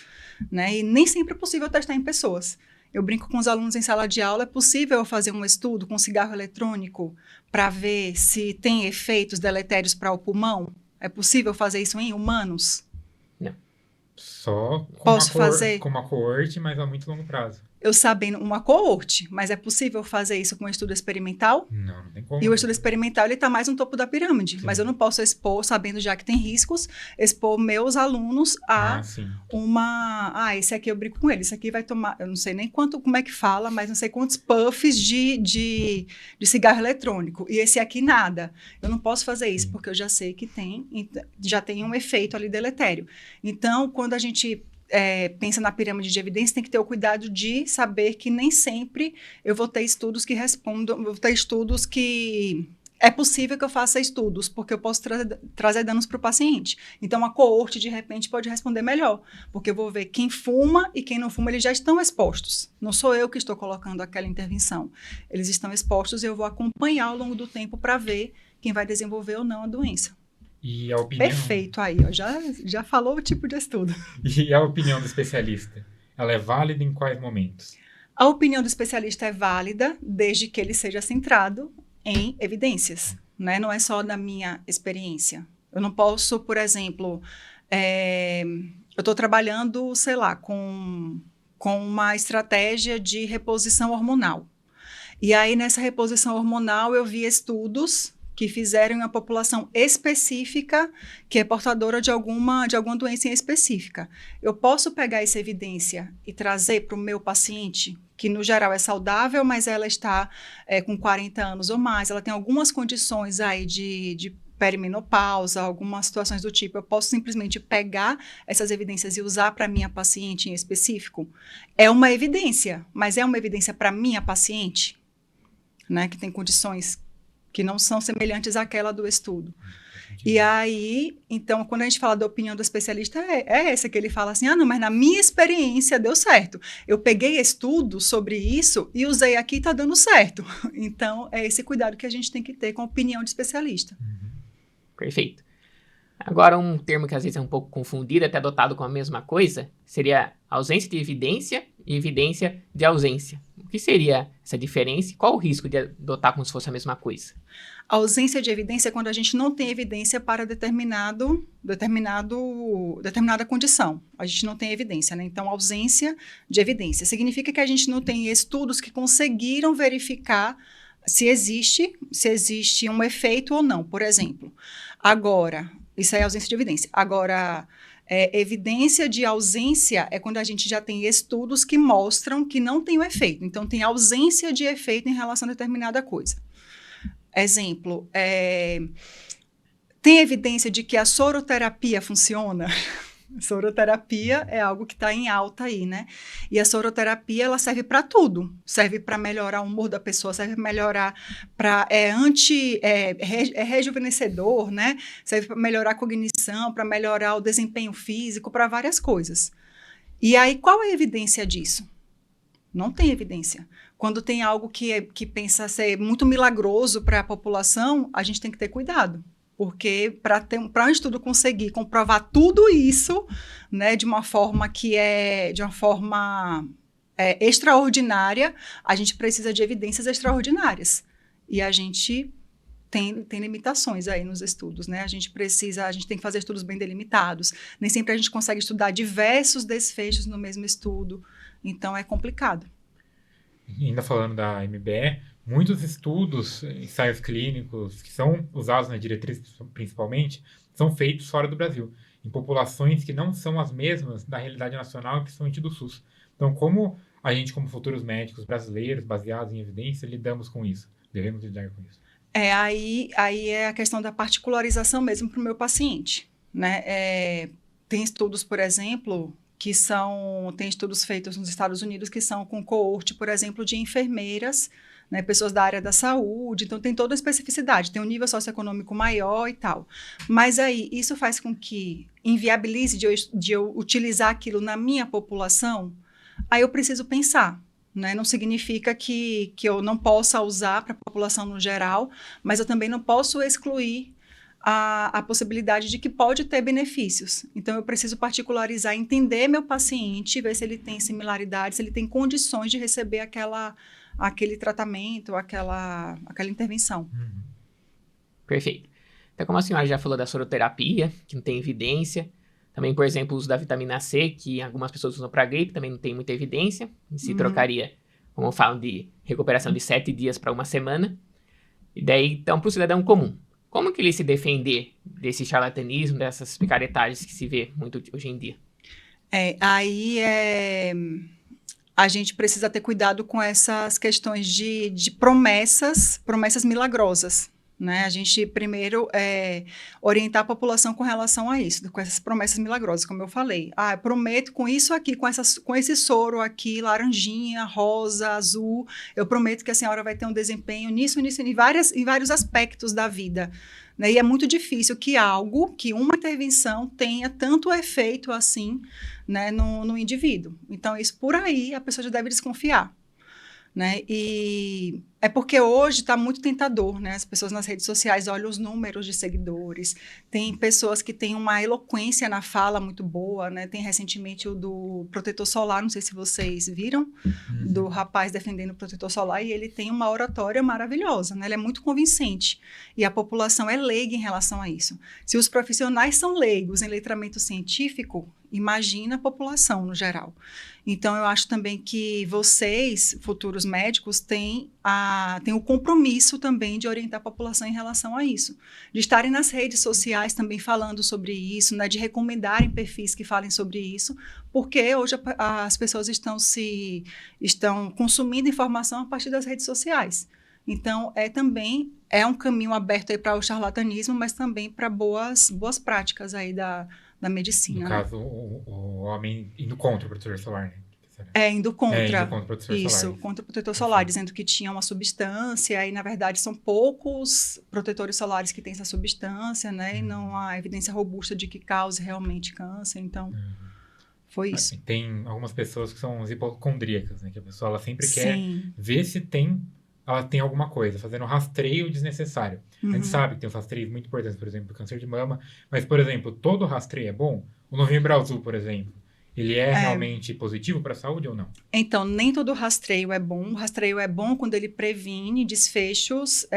né? E nem sempre é possível testar em pessoas. Eu brinco com os alunos em sala de aula, é possível fazer um estudo com cigarro eletrônico para ver se tem efeitos deletérios para o pulmão? É possível fazer isso em humanos? Não. Só fazer? Com uma coorte, mas a muito longo prazo. Eu sabendo uma coorte, mas é possível fazer isso com um estudo experimental? Não tem como. E o estudo experimental, ele está mais no topo da pirâmide. Sim. Mas eu não posso expor, sabendo já que tem riscos, expor meus alunos a esse aqui eu brinco com ele, esse aqui vai tomar, eu não sei nem como é que fala, mas não sei quantos puffs de cigarro eletrônico. E esse aqui nada. Eu não posso fazer isso, porque eu já sei que já tem um efeito ali deletério. Então, quando a gente pensa na pirâmide de evidência, tem que ter o cuidado de saber que nem sempre eu vou ter estudos que respondam, vou ter estudos que é possível que eu faça estudos, porque eu posso trazer danos para o paciente. Então, a coorte, de repente, pode responder melhor, porque eu vou ver quem fuma e quem não fuma, eles já estão expostos. Não sou eu que estou colocando aquela intervenção. Eles estão expostos e eu vou acompanhar ao longo do tempo para ver quem vai desenvolver ou não a doença. E a opinião... Perfeito, aí, ó, já falou o tipo de estudo. E a opinião do especialista? Ela é válida em quais momentos? A opinião do especialista é válida desde que ele seja centrado em evidências, né? Não é só da minha experiência. Eu não posso, por exemplo, eu estou trabalhando, sei lá, com uma estratégia de reposição hormonal. E aí, nessa reposição hormonal, eu vi estudos que fizeram em uma população específica que é portadora de alguma doença em específica. Eu posso pegar essa evidência e trazer para o meu paciente, que no geral é saudável, mas ela está com 40 anos ou mais, ela tem algumas condições aí de perimenopausa, algumas situações do tipo, eu posso simplesmente pegar essas evidências e usar para minha paciente em específico? É uma evidência, mas é uma evidência para minha paciente, né, que tem condições que não são semelhantes àquela do estudo. E aí, então, quando a gente fala da opinião do especialista, é essa que ele fala assim, não, mas na minha experiência deu certo. Eu peguei estudo sobre isso e usei aqui e está dando certo. Então, é esse cuidado que a gente tem que ter com a opinião de especialista. Perfeito. Agora, um termo que às vezes é um pouco confundido, até adotado com a mesma coisa, seria ausência de evidência e evidência de ausência. O que seria essa diferença e qual o risco de adotar como se fosse a mesma coisa? A ausência de evidência é quando a gente não tem evidência para determinada condição. A gente não tem evidência, né? Então, ausência de evidência significa que a gente não tem estudos que conseguiram verificar se existe um efeito ou não, por exemplo. Agora, isso é ausência de evidência. Agora, evidência de ausência é quando a gente já tem estudos que mostram que não tem o efeito. Então, tem ausência de efeito em relação a determinada coisa. Exemplo, tem evidência de que a soroterapia funciona? Soroterapia é algo que está em alta aí, né? E a soroterapia, ela serve para tudo. Serve para melhorar o humor da pessoa, serve para melhorar, rejuvenescedor, né? Serve para melhorar a cognição, para melhorar o desempenho físico, para várias coisas. E aí, qual é a evidência disso? Não tem evidência. Quando tem algo que pensa ser muito milagroso para a população, a gente tem que ter cuidado. Porque para um estudo conseguir comprovar tudo isso, né, de uma forma extraordinária, a gente precisa de evidências extraordinárias. E a gente tem limitações aí nos estudos, né? A gente tem que fazer estudos bem delimitados. Nem sempre a gente consegue estudar diversos desfechos no mesmo estudo. Então, é complicado. Ainda falando da MBE, muitos estudos, ensaios clínicos que são usados na diretriz principalmente, são feitos fora do Brasil, em populações que não são as mesmas da realidade nacional, principalmente do SUS. Então, como a gente, como futuros médicos brasileiros, baseados em evidência, lidamos com isso? Devemos lidar com isso? Aí é a questão da particularização mesmo para o meu paciente, né? Tem estudos, por exemplo, tem estudos feitos nos Estados Unidos que são com coorte, por exemplo, de enfermeiras, né, pessoas da área da saúde, então tem toda a especificidade, tem um nível socioeconômico maior e tal. Mas aí, isso faz com que inviabilize de eu utilizar aquilo na minha população, aí eu preciso pensar. Né? Não significa que eu não possa usar para a população no geral, mas eu também não posso excluir a possibilidade de que pode ter benefícios. Então, eu preciso particularizar, entender meu paciente, ver se ele tem similaridades, se ele tem condições de receber aquele tratamento, aquela intervenção. Perfeito. Então, como a senhora já falou da soroterapia, que não tem evidência, também, por exemplo, o uso da vitamina C, que algumas pessoas usam para gripe, também não tem muita evidência. Se trocaria, como falam, de recuperação de 7 dias para 1 semana. E daí, então, para o cidadão comum, como que ele se defender desse charlatanismo, dessas picaretagens que se vê muito hoje em dia? A gente precisa ter cuidado com essas questões de promessas milagrosas. Né? A gente primeiro orientar a população com relação a isso, com essas promessas milagrosas, como eu falei. Eu prometo com isso aqui, com esse soro aqui, laranjinha, rosa, azul, eu prometo que a senhora vai ter um desempenho nisso, em vários aspectos da vida. Né? E é muito difícil que uma intervenção tenha tanto efeito assim, né, no indivíduo. Então, isso por aí a pessoa já deve desconfiar. Né? E é porque hoje está muito tentador, né? As pessoas nas redes sociais olham os números de seguidores, tem pessoas que têm uma eloquência na fala muito boa, né? Tem recentemente o do protetor solar, não sei se vocês viram, do rapaz defendendo o protetor solar, e ele tem uma oratória maravilhosa, né? Ele é muito convincente, e a população é leiga em relação a isso. Se os profissionais são leigos em letramento científico, imagina a população no geral. Então, eu acho também que vocês, futuros médicos, têm o compromisso também de orientar a população em relação a isso. De estarem nas redes sociais também falando sobre isso, né, de recomendarem perfis que falem sobre isso, porque hoje as pessoas estão consumindo informação a partir das redes sociais. Então, também um caminho aberto para o charlatanismo, mas também para boas práticas aí da medicina. No caso, o homem indo contra o protetor solar, né? Indo contra o protetor solar. Contra o protetor solar, dizendo que tinha uma substância, e na verdade são poucos protetores solares que têm essa substância, né? E não há evidência robusta de que cause realmente câncer, então foi isso. Tem algumas pessoas que são hipocondríacas, né? Que a pessoa ela sempre quer ver se ela tem alguma coisa, fazendo um rastreio desnecessário. A gente sabe que tem os rastreios muito importantes, por exemplo, câncer de mama, mas, por exemplo, todo rastreio é bom? O Novembro Azul, por exemplo, ele é realmente positivo para a saúde ou não? Então, nem todo rastreio é bom. O rastreio é bom quando ele previne desfechos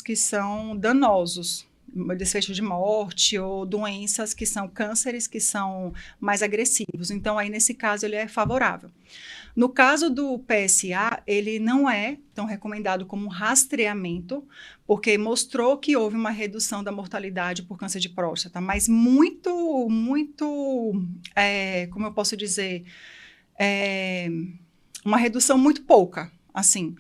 que são danosos, desfecho de morte ou doenças que são cânceres que são mais agressivos. Então, aí nesse caso, ele é favorável. No caso do PSA, ele não é tão recomendado como rastreamento, porque mostrou que houve uma redução da mortalidade por câncer de próstata, mas muito, como eu posso dizer, uma redução muito pouca, assim.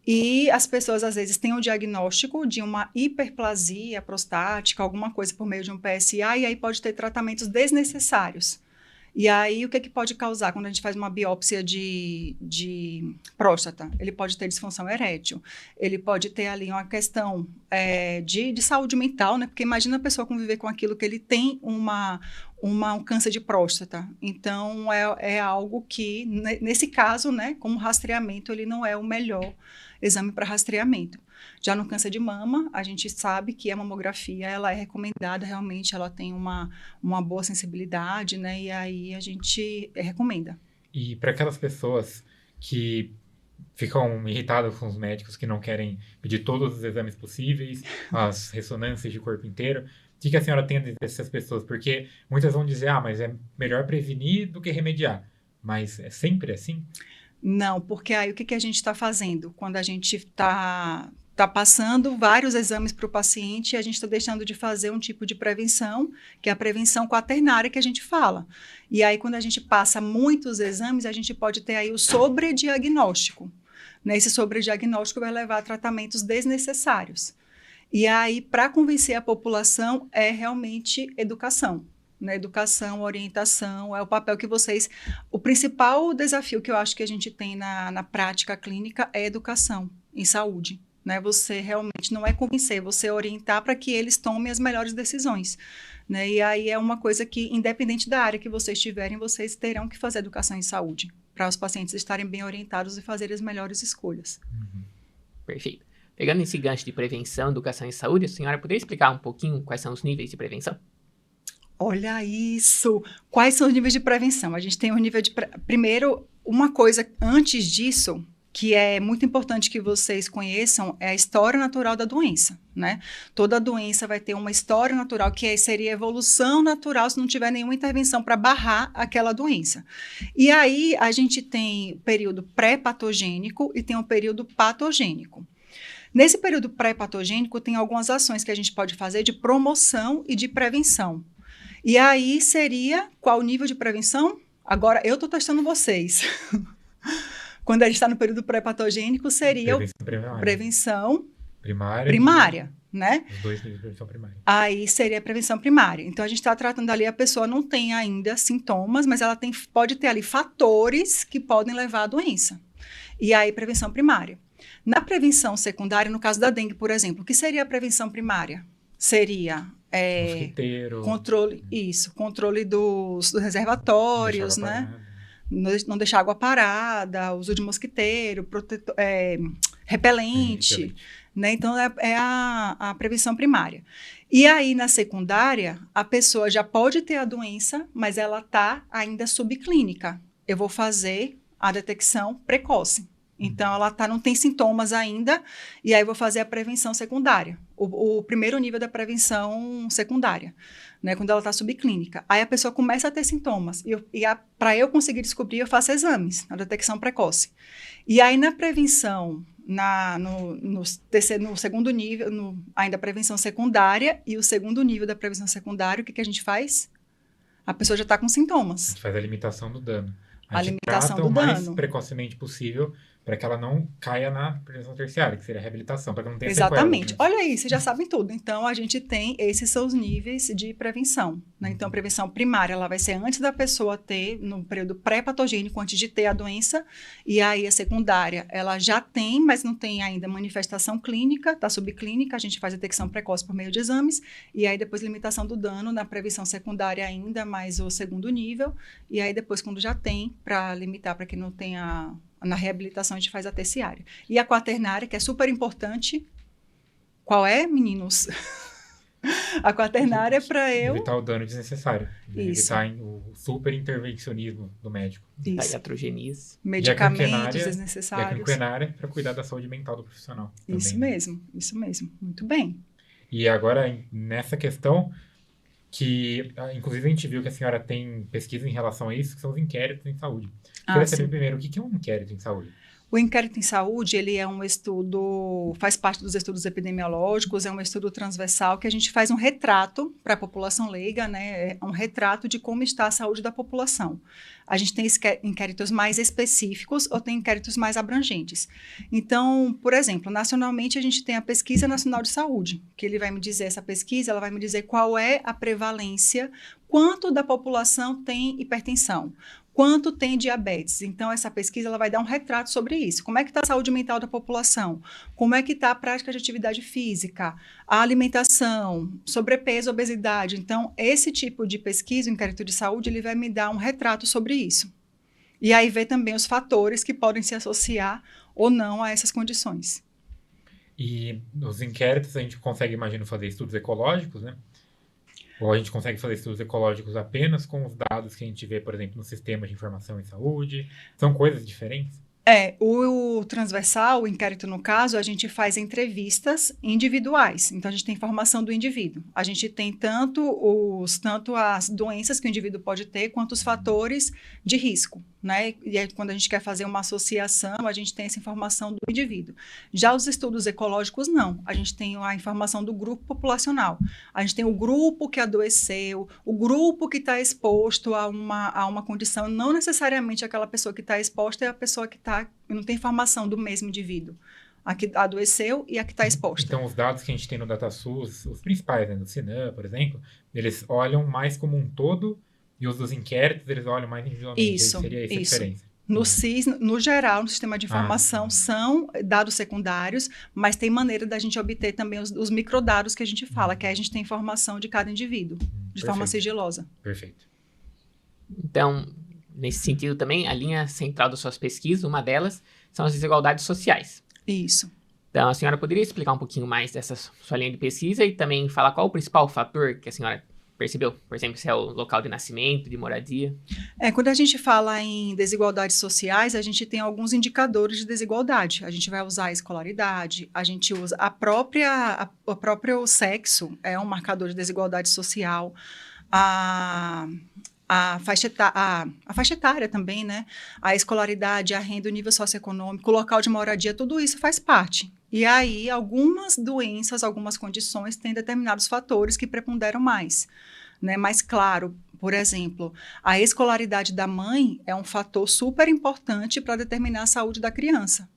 E as pessoas, às vezes, têm o diagnóstico de uma hiperplasia prostática, alguma coisa por meio de um PSA, e aí pode ter tratamentos desnecessários. E aí, o que pode causar quando a gente faz uma biópsia de próstata? Ele pode ter disfunção erétil, ele pode ter ali uma questão de saúde mental, né? Porque imagina a pessoa conviver com aquilo que ele tem um câncer de próstata. Então, é algo que, nesse caso, né, como rastreamento, ele não é o melhor exame para rastreamento. Já no câncer de mama, a gente sabe que a mamografia ela é recomendada, realmente ela tem uma boa sensibilidade, né? E aí a gente recomenda. E para aquelas pessoas que ficam irritados com os médicos que não querem pedir todos os exames possíveis, as ressonâncias de corpo inteiro. O que a senhora tem a dizer dessas pessoas? Porque muitas vão dizer, mas é melhor prevenir do que remediar. Mas é sempre assim? Não, porque aí o que a gente está fazendo? Quando a gente está passando vários exames para o paciente, a gente está deixando de fazer um tipo de prevenção, que é a prevenção quaternária que a gente fala. E aí, quando a gente passa muitos exames, a gente pode ter aí o sobrediagnóstico. Esse sobrediagnóstico vai levar a tratamentos desnecessários. E aí, para convencer a população, é realmente educação. Educação, orientação, é o papel que vocês... O principal desafio que eu acho que a gente tem na prática clínica é educação em saúde. Você realmente não é convencer, você orientar para que eles tomem as melhores decisões. E aí é uma coisa que, independente da área que vocês tiverem, vocês terão que fazer educação em saúde, para os pacientes estarem bem orientados e fazerem as melhores escolhas. Perfeito. Pegando esse gancho de prevenção, educação e saúde, a senhora poderia explicar um pouquinho quais são os níveis de prevenção? Olha isso! Quais são os níveis de prevenção? A gente tem um nível de... Primeiro, uma coisa antes disso, que é muito importante que vocês conheçam, é a história natural da doença, Toda doença vai ter uma história natural, que seria evolução natural se não tiver nenhuma intervenção para barrar aquela doença. E aí, a gente tem o período pré-patogênico e tem o período patogênico. Nesse período pré-patogênico, tem algumas ações que a gente pode fazer de promoção e de prevenção. E aí seria qual o nível de prevenção? Agora, eu estou testando vocês. Quando a gente está no período pré-patogênico, seria prevenção primária, Os dois níveis de prevenção primária. Aí seria a prevenção primária. Então, a gente está tratando ali, a pessoa não tem ainda sintomas, mas ela pode ter ali fatores que podem levar à doença. E aí, prevenção primária. Na prevenção secundária, no caso da dengue, por exemplo, o que seria a prevenção primária? Seria... mosquiteiro. Controle dos reservatórios, não deixar água parada, uso de mosquiteiro, repelente, Então, é a prevenção primária. E aí, na secundária, a pessoa já pode ter a doença, mas ela está ainda subclínica. Eu vou fazer a detecção precoce. Então, ela não tem sintomas ainda, e aí eu vou fazer a prevenção secundária, o primeiro nível da prevenção secundária, quando ela está subclínica. Aí a pessoa começa a ter sintomas, para eu conseguir descobrir, eu faço exames, a detecção precoce. E aí, na prevenção, no segundo nível, ainda a prevenção secundária, e o segundo nível da prevenção secundária, o que a gente faz? A pessoa já está com sintomas. A gente faz a limitação do dano. A limitação do o mais dano. precocemente possível para que ela não caia na prevenção terciária, que seria a reabilitação, para que não tenha Exatamente. sequelas, Olha aí, vocês já sabem tudo. Então, a gente tem, esses são os níveis de prevenção. Então, a prevenção primária, ela vai ser antes da pessoa ter, no período pré-patogênico, antes de ter a doença. E aí, a secundária, ela já tem, mas não tem ainda manifestação clínica, está subclínica, a gente faz a detecção precoce por meio de exames. E aí, depois, limitação do dano na prevenção secundária ainda, mais o segundo nível. E aí, depois, quando já tem, para limitar, para que não tenha... Na reabilitação, a gente faz a terciária. E a quaternária, que é super importante. Qual é, meninos? A quaternária é para eu... Evitar o dano desnecessário. Isso. Evitar o super intervencionismo do médico. A iatrogenias. Medicamentos desnecessários. E a quinquenária para cuidar da saúde mental do profissional. Isso mesmo. Muito bem. E agora, nessa questão, que inclusive a gente viu que a senhora tem pesquisa em relação a isso, que são os inquéritos em saúde. Queria saber primeiro, o que é um inquérito em saúde? O inquérito em saúde, ele é um estudo, faz parte dos estudos epidemiológicos, é um estudo transversal que a gente faz um retrato para a população leiga, um retrato de como está a saúde da população. A gente tem inquéritos mais específicos ou tem inquéritos mais abrangentes. Então, por exemplo, nacionalmente a gente tem a Pesquisa Nacional de Saúde, que ele vai me dizer, essa pesquisa, ela vai me dizer qual é a prevalência, quanto da população tem hipertensão, quanto tem diabetes. Então, essa pesquisa ela vai dar um retrato sobre isso. Como é que está a saúde mental da população? Como é que está a prática de atividade física? A alimentação, sobrepeso, obesidade. Então, esse tipo de pesquisa, o inquérito de saúde, ele vai me dar um retrato sobre isso. E aí ver também os fatores que podem se associar ou não a essas condições. E nos inquéritos a gente consegue, imagino, fazer estudos ecológicos, né? Ou a gente consegue fazer estudos ecológicos apenas com os dados que a gente vê, por exemplo, no sistema de informação em saúde? São coisas diferentes? O transversal, o inquérito no caso, a gente faz entrevistas individuais. Então, a gente tem informação do indivíduo. A gente tem tanto as doenças que o indivíduo pode ter, quanto os fatores de risco, né? E aí, quando a gente quer fazer uma associação, a gente tem essa informação do indivíduo. Já os estudos ecológicos, não. A gente tem a informação do grupo populacional. A gente tem o grupo que adoeceu, o grupo que está exposto a uma condição, não necessariamente aquela pessoa que está exposta é a pessoa que não tem informação do mesmo indivíduo. A que adoeceu e a que está exposta. Então, os dados que a gente tem no DataSUS, os principais, né, do Sinan, por exemplo, eles olham mais como um todo e os dos inquéritos, eles olham mais individualmente. Seria essa a diferença. No SIS, no geral, no sistema de informação, são dados secundários, mas tem maneira da gente obter também os microdados que a gente fala, que aí a gente tem informação de cada indivíduo, de forma sigilosa. Perfeito. Então, nesse sentido também, a linha central das suas pesquisas, uma delas, são as desigualdades sociais. Isso. Então, a senhora poderia explicar um pouquinho mais dessa sua linha de pesquisa e também falar qual o principal fator que a senhora percebeu? Por exemplo, se é o local de nascimento, de moradia? Quando a gente fala em desigualdades sociais, a gente tem alguns indicadores de desigualdade. A gente vai usar a escolaridade, a gente usa o próprio sexo, é um marcador de desigualdade social. A faixa etária também, né? A escolaridade, a renda, o nível socioeconômico, o local de moradia, tudo isso faz parte. E aí, algumas doenças, algumas condições têm determinados fatores que preponderam mais, né? Mas, claro, por exemplo, a escolaridade da mãe é um fator super importante para determinar a saúde da criança.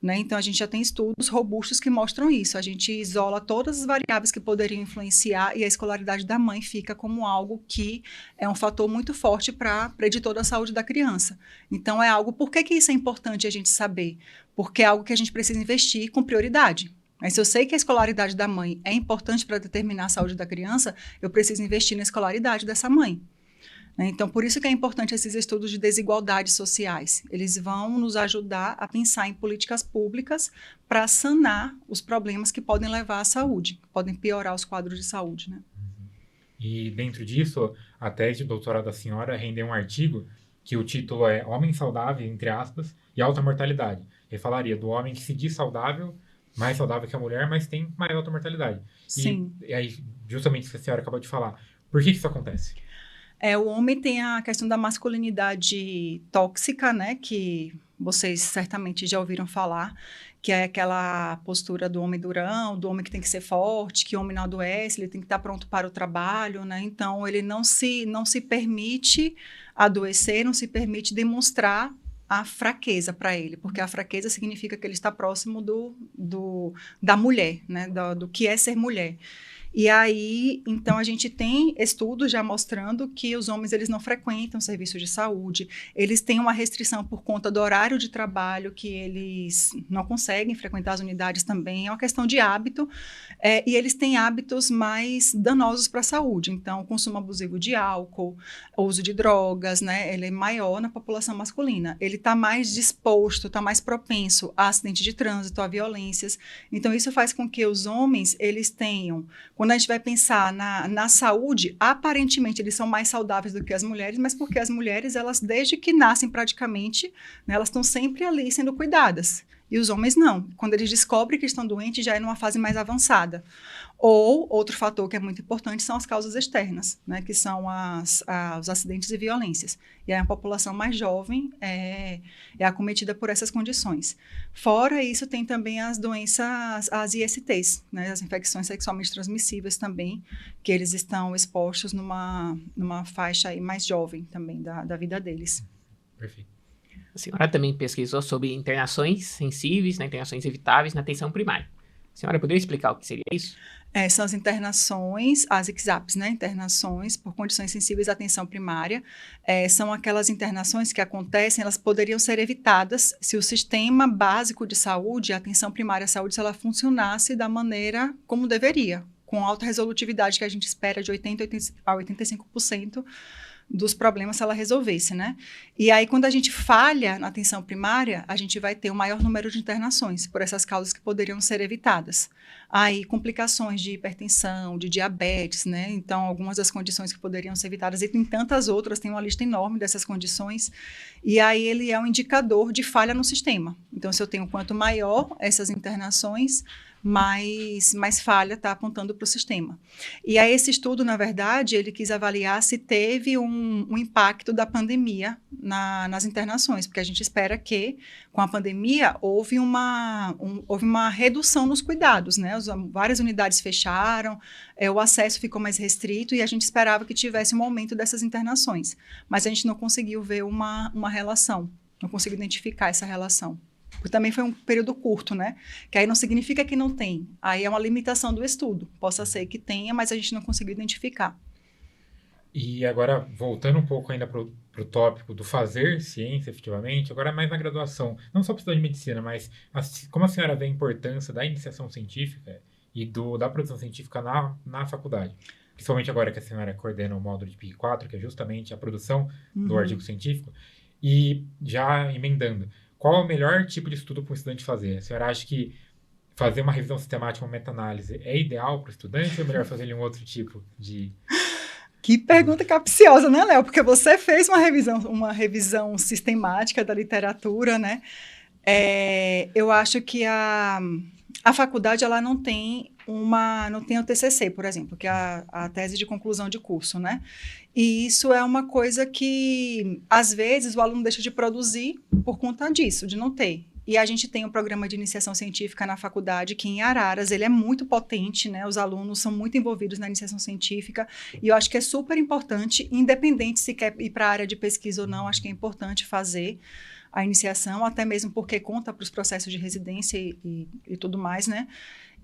Né? Então, a gente já tem estudos robustos que mostram isso. A gente isola todas as variáveis que poderiam influenciar e a escolaridade da mãe fica como algo que é um fator muito forte para preditor da saúde da criança. Então, é algo... Por que isso é importante a gente saber? Porque é algo que a gente precisa investir com prioridade. Mas se eu sei que a escolaridade da mãe é importante para determinar a saúde da criança, eu preciso investir na escolaridade dessa mãe. Então, por isso que é importante esses estudos de desigualdades sociais. Eles vão nos ajudar a pensar em políticas públicas para sanar os problemas que podem levar à saúde, que podem piorar os quadros de saúde. Né? E dentro disso, a tese de doutorado da senhora rendeu um artigo que o título é Homem Saudável, entre aspas, e Alta Mortalidade. Ele falaria do homem que se diz saudável, mais saudável que a mulher, mas tem mais alta mortalidade. Sim. E aí, justamente o que a senhora acabou de falar, por que isso acontece? O homem tem a questão da masculinidade tóxica, né, que vocês certamente já ouviram falar, que é aquela postura do homem durão, do homem que tem que ser forte, que o homem não adoece, ele tem que estar pronto para o trabalho, né? Então, ele não se permite adoecer, não se permite demonstrar a fraqueza para ele, porque a fraqueza significa que ele está próximo da mulher, né, do que é ser mulher. E aí, então, a gente tem estudos já mostrando que os homens, eles não frequentam serviços de saúde, eles têm uma restrição por conta do horário de trabalho, que eles não conseguem frequentar as unidades também, é uma questão de hábito, e eles têm hábitos mais danosos para a saúde. Então, o consumo abusivo de álcool, o uso de drogas, né, ele é maior na população masculina. Ele está mais disposto, está mais propenso a acidente de trânsito, a violências. Então, isso faz com que os homens, eles tenham... Quando a gente vai pensar na saúde, aparentemente eles são mais saudáveis do que as mulheres, mas porque as mulheres, elas desde que nascem praticamente, né, elas estão sempre ali sendo cuidadas. E os homens não. Quando eles descobrem que estão doentes, já é numa fase mais avançada. Ou, outro fator que é muito importante são as causas externas, né, que são os acidentes e violências. E aí a população mais jovem é acometida por essas condições. Fora isso, tem também as doenças, as ISTs, né, as infecções sexualmente transmissíveis também, que eles estão expostos numa faixa aí mais jovem também da vida deles. Perfeito. A senhora também pesquisou sobre internações sensíveis, né, internações evitáveis na atenção primária. A senhora poderia explicar o que seria isso? São as internações, as ICSAPs, né? Internações por condições sensíveis à atenção primária. São aquelas internações que acontecem, elas poderiam ser evitadas se o sistema básico de saúde, a atenção primária à saúde, se ela funcionasse da maneira como deveria, com alta resolutividade que a gente espera de 80% a 85%, dos problemas se ela resolvesse, né? E aí, quando a gente falha na atenção primária, a gente vai ter um maior número de internações por essas causas que poderiam ser evitadas. Aí, complicações de hipertensão, de diabetes, né? Então, algumas das condições que poderiam ser evitadas, e tem tantas outras, tem uma lista enorme dessas condições, e aí ele é um indicador de falha no sistema. Então, se eu tenho quanto maior essas internações, mais falha está apontando para o sistema. E aí esse estudo, na verdade, ele quis avaliar se teve um impacto da pandemia nas internações, porque a gente espera que, com a pandemia, houve uma redução nos cuidados, né? Várias unidades fecharam, o acesso ficou mais restrito e a gente esperava que tivesse um aumento dessas internações, mas a gente não conseguiu ver uma relação, não conseguiu identificar essa relação. Porque também foi um período curto, né? Que aí não significa que não tem. Aí é uma limitação do estudo. Possa ser que tenha, mas a gente não conseguiu identificar. E agora, voltando um pouco ainda para o tópico do fazer ciência, efetivamente, agora mais na graduação, não só para estudar de medicina, mas como a senhora vê a importância da iniciação científica e da produção científica na faculdade? Principalmente agora que a senhora coordena o módulo de PIC 4, que é justamente a produção do artigo científico, e já emendando, qual é o melhor tipo de estudo para um estudante fazer? A senhora acha que fazer uma revisão sistemática, uma meta-análise é ideal para o estudante ou é melhor fazer um outro tipo de... Que pergunta capciosa, né, Léo? Porque você fez uma revisão sistemática da literatura, né? Eu acho que a faculdade ela não tem o TCC, por exemplo, que é a tese de conclusão de curso, né? E isso é uma coisa que, às vezes, o aluno deixa de produzir por conta disso, de não ter. E a gente tem um programa de iniciação científica na faculdade, que em Araras, ele é muito potente, né? Os alunos são muito envolvidos na iniciação científica, e eu acho que é super importante, independente se quer ir para a área de pesquisa ou não, acho que é importante fazer a iniciação, até mesmo porque conta para os processos de residência e tudo mais, né?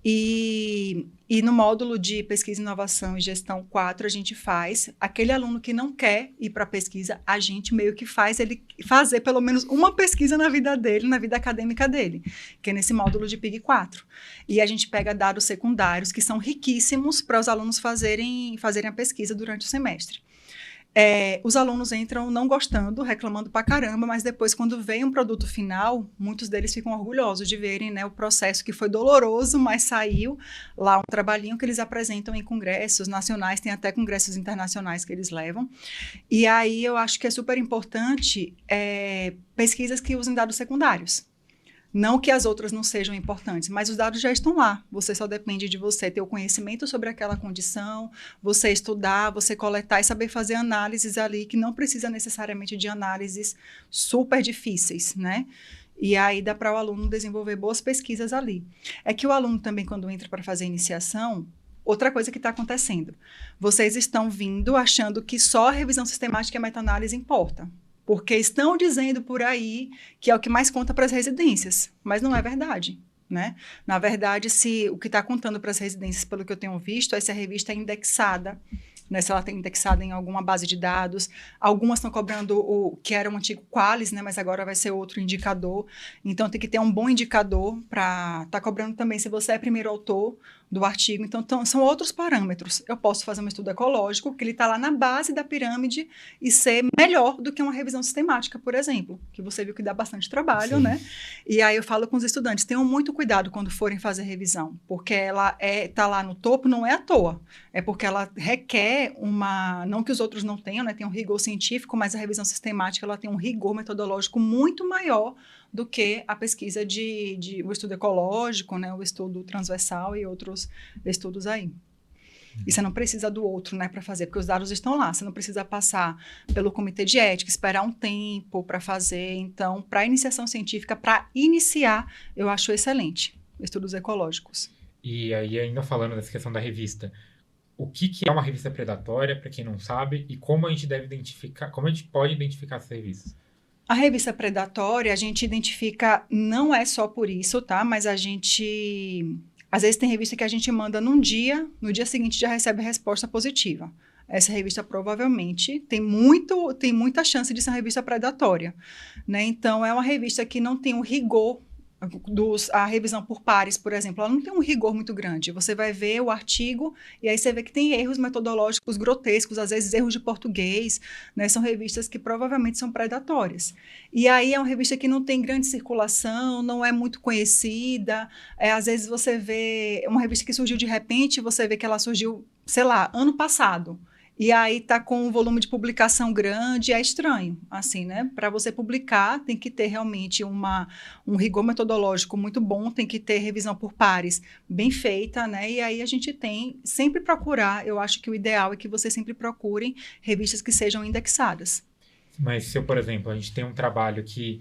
E no módulo de pesquisa, inovação e gestão 4, a gente faz, aquele aluno que não quer ir para a pesquisa, a gente meio que faz ele fazer pelo menos uma pesquisa na vida dele, na vida acadêmica dele, que é nesse módulo de PIG 4. E a gente pega dados secundários que são riquíssimos para os alunos fazerem a pesquisa durante o semestre. Os alunos entram não gostando, reclamando pra caramba, mas depois, quando vem um produto final, muitos deles ficam orgulhosos de verem, né, o processo que foi doloroso, mas saiu lá um trabalhinho que eles apresentam em congressos nacionais, tem até congressos internacionais que eles levam. E aí eu acho que é super importante pesquisas que usem dados secundários. Não que as outras não sejam importantes, mas os dados já estão lá. Você só depende de você ter o conhecimento sobre aquela condição, você estudar, você coletar e saber fazer análises ali, que não precisa necessariamente de análises super difíceis, né? E aí dá para o aluno desenvolver boas pesquisas ali. É que o aluno também, quando entra para fazer iniciação, outra coisa que está acontecendo, vocês estão vindo achando que só a revisão sistemática e a meta-análise importa. Porque estão dizendo por aí que é o que mais conta para as residências, mas não é verdade, né? Na verdade, o que está contando para as residências, pelo que eu tenho visto, é se a revista é indexada, né? Se ela está indexada em alguma base de dados. Algumas estão cobrando o que era um antigo Qualis, né? Mas agora vai ser outro indicador. Então, tem que ter um bom indicador para estar cobrando também se você é primeiro autor do artigo. Então, são outros parâmetros. Eu posso fazer um estudo ecológico, que ele está lá na base da pirâmide e ser melhor do que uma revisão sistemática, por exemplo, que você viu que dá bastante trabalho, né? E aí eu falo com os estudantes, tenham muito cuidado quando forem fazer revisão, porque ela está lá no topo, não é à toa. É porque ela requer não que os outros não tenham, né? Tem um rigor científico, mas a revisão sistemática, ela tem um rigor metodológico muito maior do que a pesquisa o estudo ecológico, né, o estudo transversal e outros estudos aí. E você não precisa do outro, né, para fazer, porque os dados estão lá. Você não precisa passar pelo comitê de ética, esperar um tempo para fazer. Então, para a iniciação científica, para iniciar, eu acho excelente estudos ecológicos. E aí, ainda falando dessa questão da revista, o que é uma revista predatória, para quem não sabe, e como a gente pode identificar essas revistas? A revista predatória, a gente identifica, não é só por isso, tá? Mas a gente... Às vezes tem revista que a gente manda no dia seguinte já recebe a resposta positiva. Essa revista provavelmente tem muita chance de ser uma revista predatória, né? Então, é uma revista que não tem um rigor A revisão por pares, por exemplo, ela não tem um rigor muito grande. Você vai ver o artigo e aí você vê que tem erros metodológicos grotescos, às vezes erros de português, né? São revistas que provavelmente são predatórias. E aí é uma revista que não tem grande circulação, não é muito conhecida. Às vezes você vê uma revista que surgiu de repente, você vê que ela surgiu, sei lá, ano passado. E aí está com um volume de publicação grande, é estranho, assim, né? Para você publicar, tem que ter realmente um rigor metodológico muito bom, tem que ter revisão por pares bem feita, né? E aí a gente tem sempre procurar, eu acho que o ideal é que vocês sempre procurem revistas que sejam indexadas. Mas se, por exemplo, a gente tem um trabalho que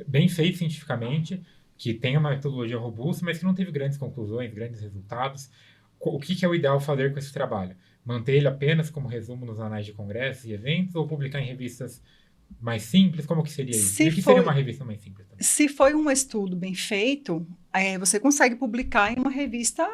bem feito cientificamente, que tem uma metodologia robusta, mas que não teve grandes conclusões, grandes resultados, o que é o ideal fazer com esse trabalho? Manter ele apenas como resumo nos anais de congressos e eventos ou publicar em revistas mais simples? Como que seria isso? E o que seria uma revista mais simples também? Se foi um estudo bem feito, você consegue publicar em uma revista,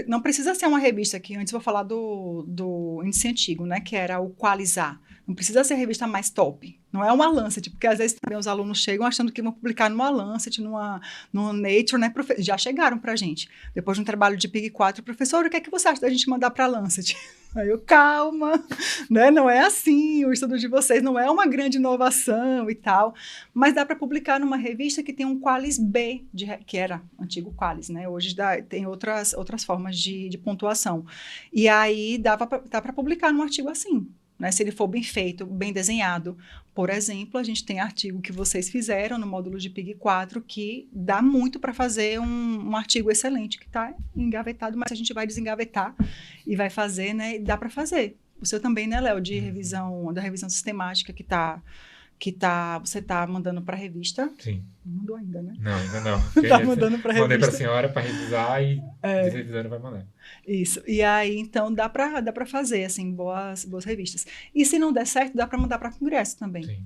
não precisa ser uma revista, que antes vou falar do índice antigo, né, que era o Qualizar. Não precisa ser a revista mais top. Não é uma Lancet, porque às vezes também os alunos chegam achando que vão publicar numa Lancet, numa Nature, né? Já chegaram pra gente. Depois de um trabalho de PIG 4, professor, o que é que você acha da gente mandar pra Lancet? Aí eu, calma, né? Não é assim, o estudo de vocês não é uma grande inovação e tal, mas dá para publicar numa revista que tem um Qualis B, que era antigo Qualis, né? Hoje tem outras formas de pontuação. E aí dá para publicar num artigo assim. Né, se ele for bem feito, bem desenhado. Por exemplo, a gente tem artigo que vocês fizeram no módulo de PIG 4 que dá muito para fazer um artigo excelente que está engavetado, mas a gente vai desengavetar e vai fazer, né? Dá para fazer. O seu também, né, Léo, de revisão, da revisão sistemática você está mandando para a revista. Sim. Não mandou ainda, né? Não, ainda não. Está mandando para a revista. Mandei para a senhora para revisar e revisando vai mandar. Isso. E aí, então, dá para fazer, assim, boas revistas. E se não der certo, dá para mandar para congresso também. Sim.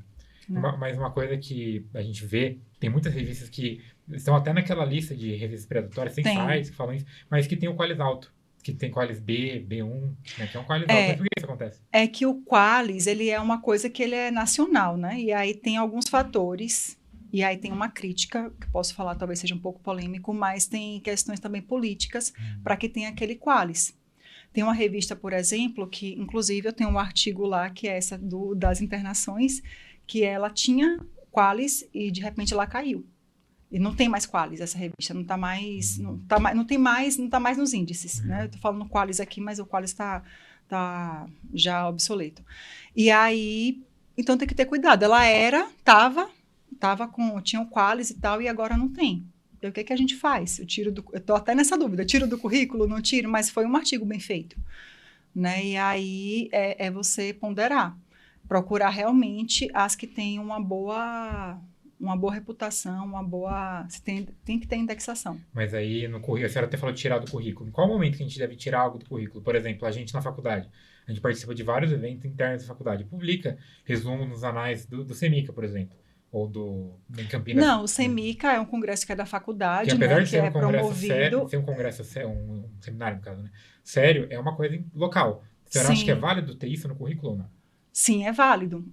Né? Mas uma coisa que a gente vê, tem muitas revistas que estão até naquela lista de revistas predatórias, tem sites que falam isso, mas que tem o Qualis alto. Que tem Qualis B, B1, né, que é um Qualis alto. Mas por que isso acontece? É que o Qualis, ele é uma coisa que ele é nacional, né? E aí tem alguns fatores, e aí tem uma crítica, que posso falar talvez seja um pouco polêmico, mas tem questões também políticas para que tenha aquele Qualis. Tem uma revista, por exemplo, que inclusive eu tenho um artigo lá, que é essa das internações, que ela tinha Qualis e de repente ela caiu. E não tem mais Qualis essa revista, não está mais nos índices, né? Eu tô falando Qualis aqui, mas o Qualis está já obsoleto. E aí, então tem que ter cuidado. Ela tinha o Qualis e tal, e agora não tem. E o que a gente faz? Eu tô até nessa dúvida, tiro do currículo, não tiro, mas foi um artigo bem feito, né? E aí é você ponderar, procurar realmente as que têm uma boa reputação, você tem que ter indexação. Mas aí no currículo, a senhora até falou de tirar do currículo. Em qual momento que a gente deve tirar algo do currículo? Por exemplo, a gente na faculdade, a gente participa de vários eventos internos da faculdade, publica resumo nos anais do CEMICA, por exemplo, ou em Campinas. Não, o CEMICA é um congresso que é da faculdade, que apesar né, de ser que um congresso promovido... sério, ser um congresso sério, um seminário no caso, né? Sério, é uma coisa local. A senhora acha que é válido ter isso no currículo ou não? Sim, é válido.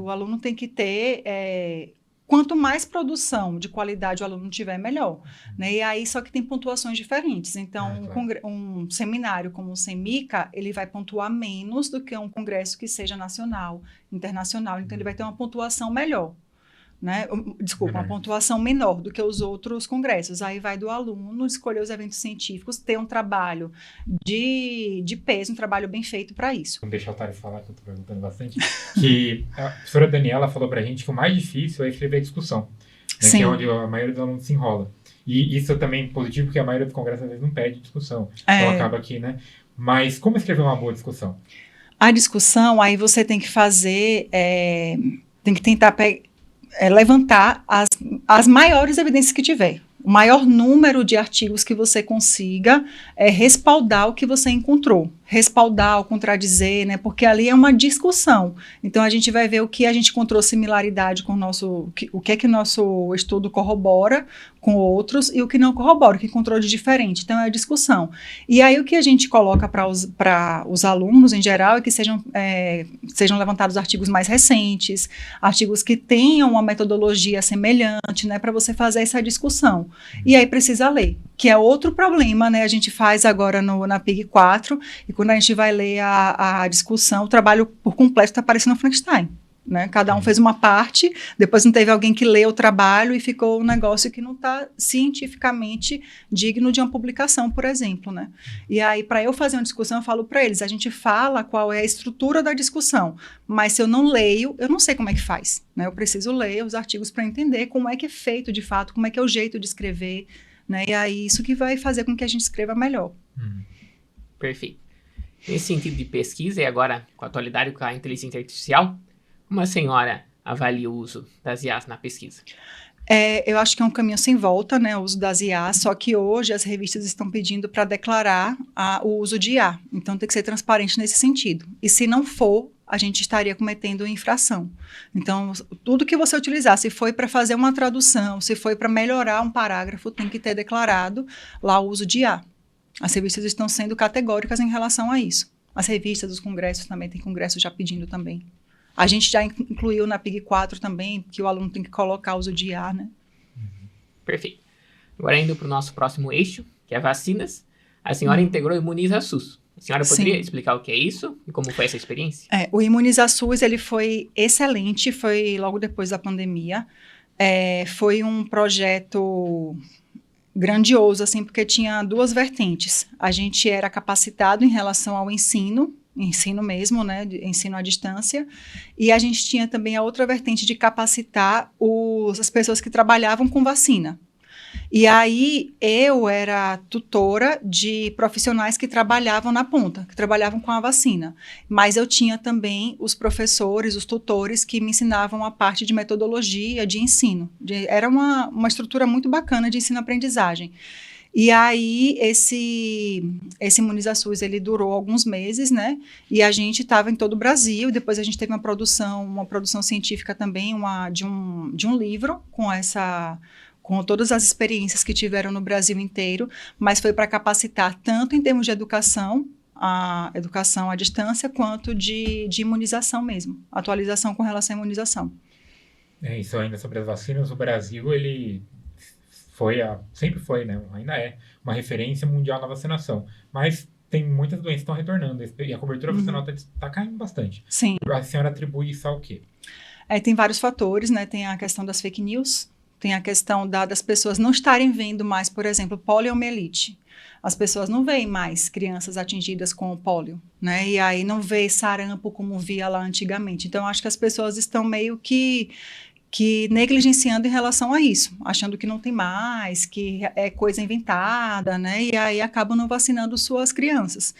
O aluno tem que ter... Quanto mais produção de qualidade o aluno tiver, melhor. Né? E aí, só que tem pontuações diferentes. Então, claro. Um seminário como o CEMICA, ele vai pontuar menos do que um congresso que seja nacional, internacional. Então, ele vai ter uma pontuação melhor. Né? Desculpa, uma pontuação menor do que os outros congressos. Aí vai do aluno escolher os eventos científicos, ter um trabalho de peso, um trabalho bem feito para isso. Vamos deixar o Otário falar, que eu estou perguntando bastante. Que a professora Daniela falou para a gente que o mais difícil é escrever a discussão, né? Que é onde a maioria dos alunos se enrola. E isso é também positivo, porque a maioria dos congressos às vezes não pede discussão. Então acaba aqui, né? Mas como escrever uma boa discussão? A discussão, aí você tem que fazer, tem que tentar levantar as maiores evidências que tiver. O maior número de artigos que você consiga respaldar o que você encontrou. respaldar ou contradizer, né? Porque ali é uma discussão. Então, a gente vai ver o que a gente encontrou similaridade com o que é que o nosso estudo corrobora com outros e o que não corrobora, o que encontrou de diferente. Então, é a discussão. E aí, o que a gente coloca para os alunos, em geral, é que sejam levantados artigos mais recentes, artigos que tenham uma metodologia semelhante, né? Para você fazer essa discussão. E aí, precisa ler, que é outro problema, né? A gente faz agora na PIG 4, e quando a gente vai ler a discussão, o trabalho por completo está parecendo Frankenstein, né? Cada um fez uma parte, depois não teve alguém que lê o trabalho e ficou um negócio que não está cientificamente digno de uma publicação, por exemplo, né? E aí, para eu fazer uma discussão, eu falo para eles, a gente fala qual é a estrutura da discussão, mas se eu não leio, eu não sei como é que faz, né? Eu preciso ler os artigos para entender como é que é feito de fato, como é que é o jeito de escrever, né? E aí, isso que vai fazer com que a gente escreva melhor. Perfeito. Nesse sentido de pesquisa, e agora com a atualidade com a inteligência artificial, como a senhora avalia o uso das IAs na pesquisa? Eu acho que é um caminho sem volta, né, o uso das IAs, só que hoje as revistas estão pedindo para declarar o uso de IA, então tem que ser transparente nesse sentido. E se não for, a gente estaria cometendo infração. Então, tudo que você utilizar, se foi para fazer uma tradução, se foi para melhorar um parágrafo, tem que ter declarado lá o uso de IA. As revistas estão sendo categóricas em relação a isso. As revistas, os congressos também, tem congressos já pedindo também. A gente já incluiu na PIG 4 também, que o aluno tem que colocar o uso de IA, né? Perfeito. Agora indo para o nosso próximo eixo, que é vacinas, a senhora integrou o Imuniza SUS. A senhora poderia explicar o que é isso e como foi essa experiência? O Imuniza SUS, ele foi excelente, foi logo depois da pandemia. Foi um projeto grandioso, assim, porque tinha duas vertentes. A gente era capacitado em relação ao ensino mesmo, né, ensino à distância, e a gente tinha também a outra vertente de capacitar as pessoas que trabalhavam com vacina. E aí, eu era tutora de profissionais que trabalhavam na ponta, que trabalhavam com a vacina. Mas eu tinha também os professores, os tutores, que me ensinavam a parte de metodologia, de ensino. Era uma estrutura muito bacana de ensino-aprendizagem. E aí, esse Imuniza SUS, ele durou alguns meses, né? E a gente estava em todo o Brasil, depois a gente teve uma produção científica também, de um livro com todas as experiências que tiveram no Brasil inteiro, mas foi para capacitar tanto em termos de educação, a educação à distância, quanto de imunização mesmo, atualização com relação à imunização. Isso ainda sobre as vacinas, o Brasil, ele sempre foi, né, ainda é uma referência mundial na vacinação, mas tem muitas doenças que estão retornando, e a cobertura vacinal está caindo bastante. Sim. A senhora atribui isso ao quê? Tem vários fatores, né, tem a questão das fake news, tem a questão das pessoas não estarem vendo mais, por exemplo, poliomielite. As pessoas não veem mais crianças atingidas com o pólio, né? E aí não vê sarampo como via lá antigamente. Então, acho que as pessoas estão meio que negligenciando em relação a isso, achando que não tem mais, que é coisa inventada, né? E aí acabam não vacinando suas crianças.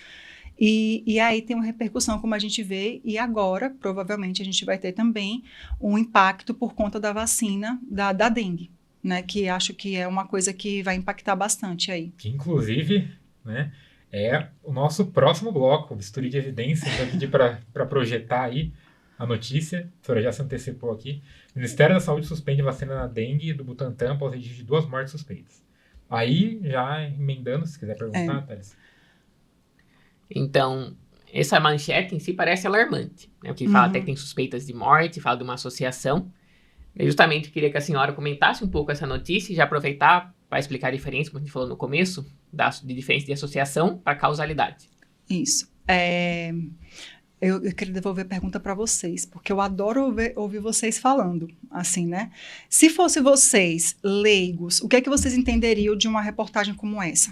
E aí tem uma repercussão, como a gente vê, e agora, provavelmente, a gente vai ter também um impacto por conta da vacina da dengue, né? Que acho que é uma coisa que vai impactar bastante aí. Que, inclusive, né, é o nosso próximo bloco, bisturi de evidências, vou pedir para projetar aí a notícia, a senhora já se antecipou aqui. O Ministério da Saúde suspende vacina da dengue do Butantan após registro de 2 mortes suspeitas. Aí, já emendando, se quiser perguntar, Thales. Então, essa manchete em si parece alarmante, né? Porque fala até que tem suspeitas de morte, fala de uma associação. Eu justamente queria que a senhora comentasse um pouco essa notícia e já aproveitar para explicar a diferença, como a gente falou no começo, de diferença de associação para causalidade. Isso. Eu queria devolver a pergunta para vocês, porque eu adoro ouvir vocês falando, assim, né? Se fosse vocês, leigos, o que é que vocês entenderiam de uma reportagem como essa?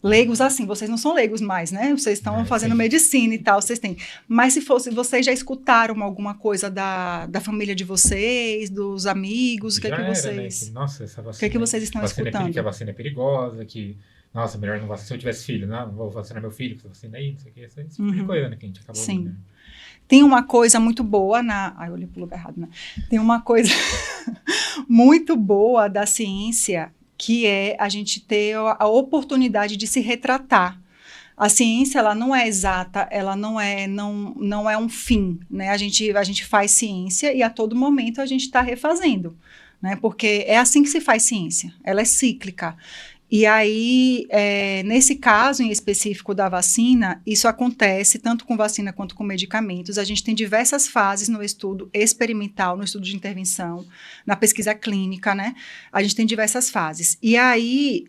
Leigos, assim, vocês não são leigos mais, né? Vocês estão fazendo medicina e tal, vocês têm. Mas se fosse, vocês já escutaram alguma coisa da família de vocês, dos amigos, o que é que vocês... Né? Nossa, essa vacina... O que é que vocês estão escutando? Que a vacina é perigosa, que... Nossa, melhor não vacinar. Se eu tivesse filho, não vou vacinar meu filho, que vacina aí, não sei o que. Esse tipo de coisa, né, que a gente acabou Sim. Vendo. Tem uma coisa muito boa eu olhei para o lugar errado, né? Tem uma coisa muito boa da ciência, que é a gente ter a oportunidade de se retratar. A ciência, ela não é exata, ela não é um fim, né? A gente faz ciência e a todo momento a gente está refazendo, né? Porque é assim que se faz ciência, ela é cíclica. E aí, nesse caso em específico da vacina, isso acontece tanto com vacina quanto com medicamentos. A gente tem diversas fases no estudo experimental, no estudo de intervenção, na pesquisa clínica, né? A gente tem diversas fases. E aí,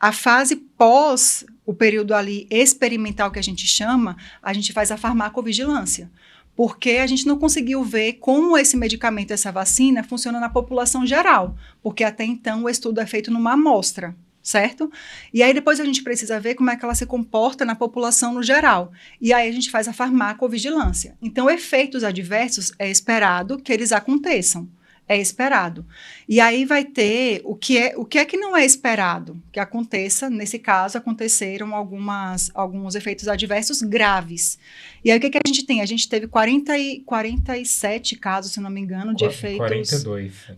a fase pós o período ali experimental que a gente chama, a gente faz a farmacovigilância. Porque a gente não conseguiu ver como esse medicamento, essa vacina, funciona na população geral, porque até então o estudo é feito numa amostra, certo? E aí depois a gente precisa ver como é que ela se comporta na população no geral. E aí a gente faz a farmacovigilância. Então, efeitos adversos é esperado que eles aconteçam. É esperado. E aí vai ter o que é que não é esperado que aconteça. Nesse caso, aconteceram alguns efeitos adversos graves. E aí o que a gente tem? A gente teve 47 casos, se não me engano, de efeitos...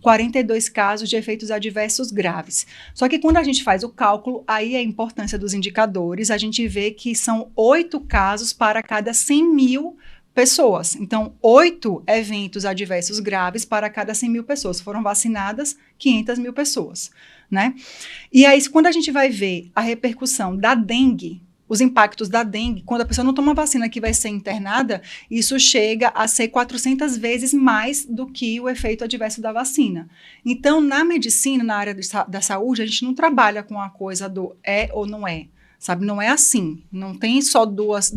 42 casos de efeitos adversos graves. Só que quando a gente faz o cálculo, aí é a importância dos indicadores, a gente vê que são 8 casos para cada 100 mil pessoas. Então, 8 eventos adversos graves para cada 100 mil pessoas. Foram vacinadas 500 mil pessoas, né? E aí, quando a gente vai ver a repercussão da dengue, os impactos da dengue, quando a pessoa não toma vacina que vai ser internada, isso chega a ser 400 vezes mais do que o efeito adverso da vacina. Então, na medicina, na área da saúde, a gente não trabalha com a coisa do é ou não é. Sabe, não é assim, não tem só duas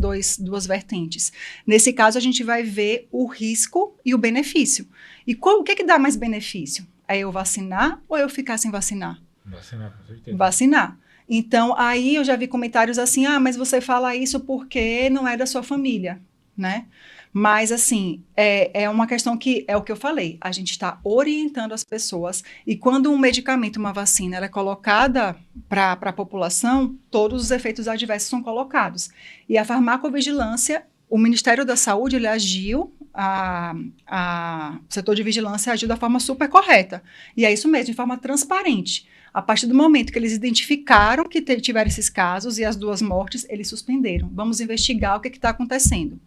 vertentes. Nesse caso, a gente vai ver o risco e o benefício. E o que dá mais benefício? É eu vacinar ou eu ficar sem vacinar? Vacinar, com certeza. Vacinar. Então, aí eu já vi comentários assim, mas você fala isso porque não é da sua família, né? Mas, assim, é uma questão que, é o que eu falei, a gente está orientando as pessoas e quando um medicamento, uma vacina, ela é colocada para a população, todos os efeitos adversos são colocados. E a farmacovigilância, o Ministério da Saúde, ele agiu, o setor de vigilância agiu da forma super correta. E é isso mesmo, de forma transparente. A partir do momento que eles identificaram que tiveram esses casos e as 2 mortes, eles suspenderam. Vamos investigar o que está acontecendo.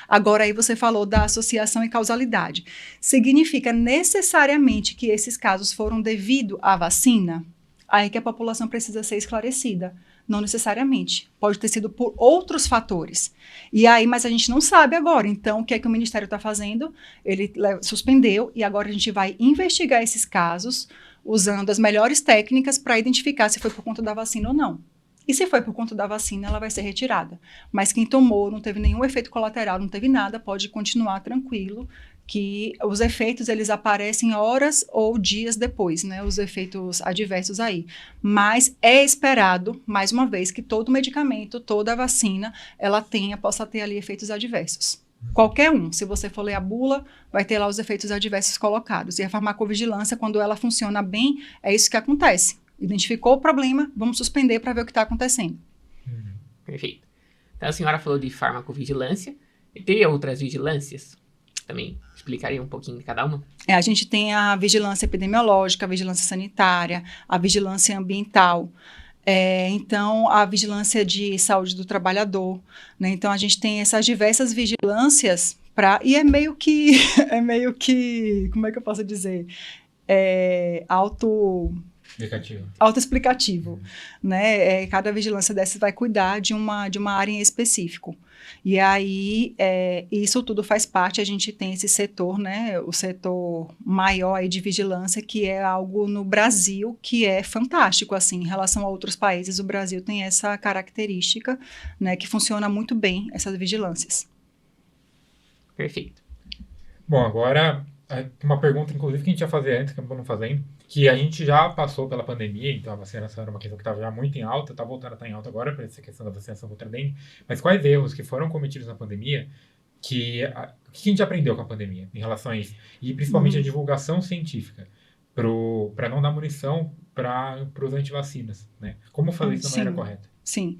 Agora, aí você falou da associação e causalidade. Significa necessariamente que esses casos foram devido à vacina? Aí que a população precisa ser esclarecida. Não necessariamente. Pode ter sido por outros fatores. E aí, mas a gente não sabe agora. Então, o que é que o Ministério está fazendo? Ele suspendeu e agora a gente vai investigar esses casos usando as melhores técnicas para identificar se foi por conta da vacina ou não. E se foi por conta da vacina, ela vai ser retirada. Mas quem tomou, não teve nenhum efeito colateral, não teve nada, pode continuar tranquilo, que os efeitos, eles aparecem horas ou dias depois, né? Os efeitos adversos aí. Mas é esperado, mais uma vez, que todo medicamento, toda vacina, ela possa ter ali efeitos adversos. Qualquer um. Se você for ler a bula, vai ter lá os efeitos adversos colocados. E a farmacovigilância, quando ela funciona bem, é isso que acontece. Identificou o problema, vamos suspender para ver o que está acontecendo. Perfeito. Então, a senhora falou de farmacovigilância. E teria outras vigilâncias? Também explicaria um pouquinho de cada uma? A gente tem a vigilância epidemiológica, a vigilância sanitária, a vigilância ambiental. Então, a vigilância de saúde do trabalhador, né? Então, a gente tem essas diversas vigilâncias e é meio que, como é que eu posso dizer? Autoexplicativo, né? Cada vigilância dessas vai cuidar de uma área em específico. E aí, isso tudo faz parte, a gente tem esse setor, né? O setor maior aí de vigilância, que é algo no Brasil que é fantástico, assim, em relação a outros países. O Brasil tem essa característica, né? Que funciona muito bem, essas vigilâncias. Perfeito. Bom, agora, uma pergunta, inclusive, que a gente ia fazer antes, que eu não fazendo, que a gente já passou pela pandemia, então a vacinação era uma questão que estava já muito em alta, está voltando a estar em alta agora, por essa questão da vacinação contra a dengue, mas quais erros que foram cometidos na pandemia, o que a gente aprendeu com a pandemia em relação a isso? E principalmente a divulgação científica, para não dar munição para os antivacinas, né? Como fazer isso da maneira correta? Sim.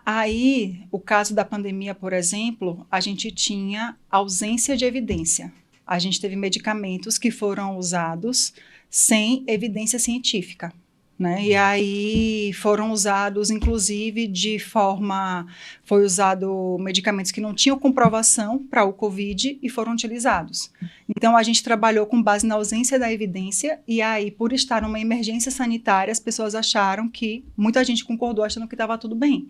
Aí, o caso da pandemia, por exemplo, a gente tinha ausência de evidência. A gente teve medicamentos que foram usados sem evidência científica, né? E aí foram usados, inclusive, foi usado medicamentos que não tinham comprovação para o COVID e foram utilizados. Então, a gente trabalhou com base na ausência da evidência e aí, por estar numa emergência sanitária, as pessoas acharam muita gente concordou achando que estava tudo bem.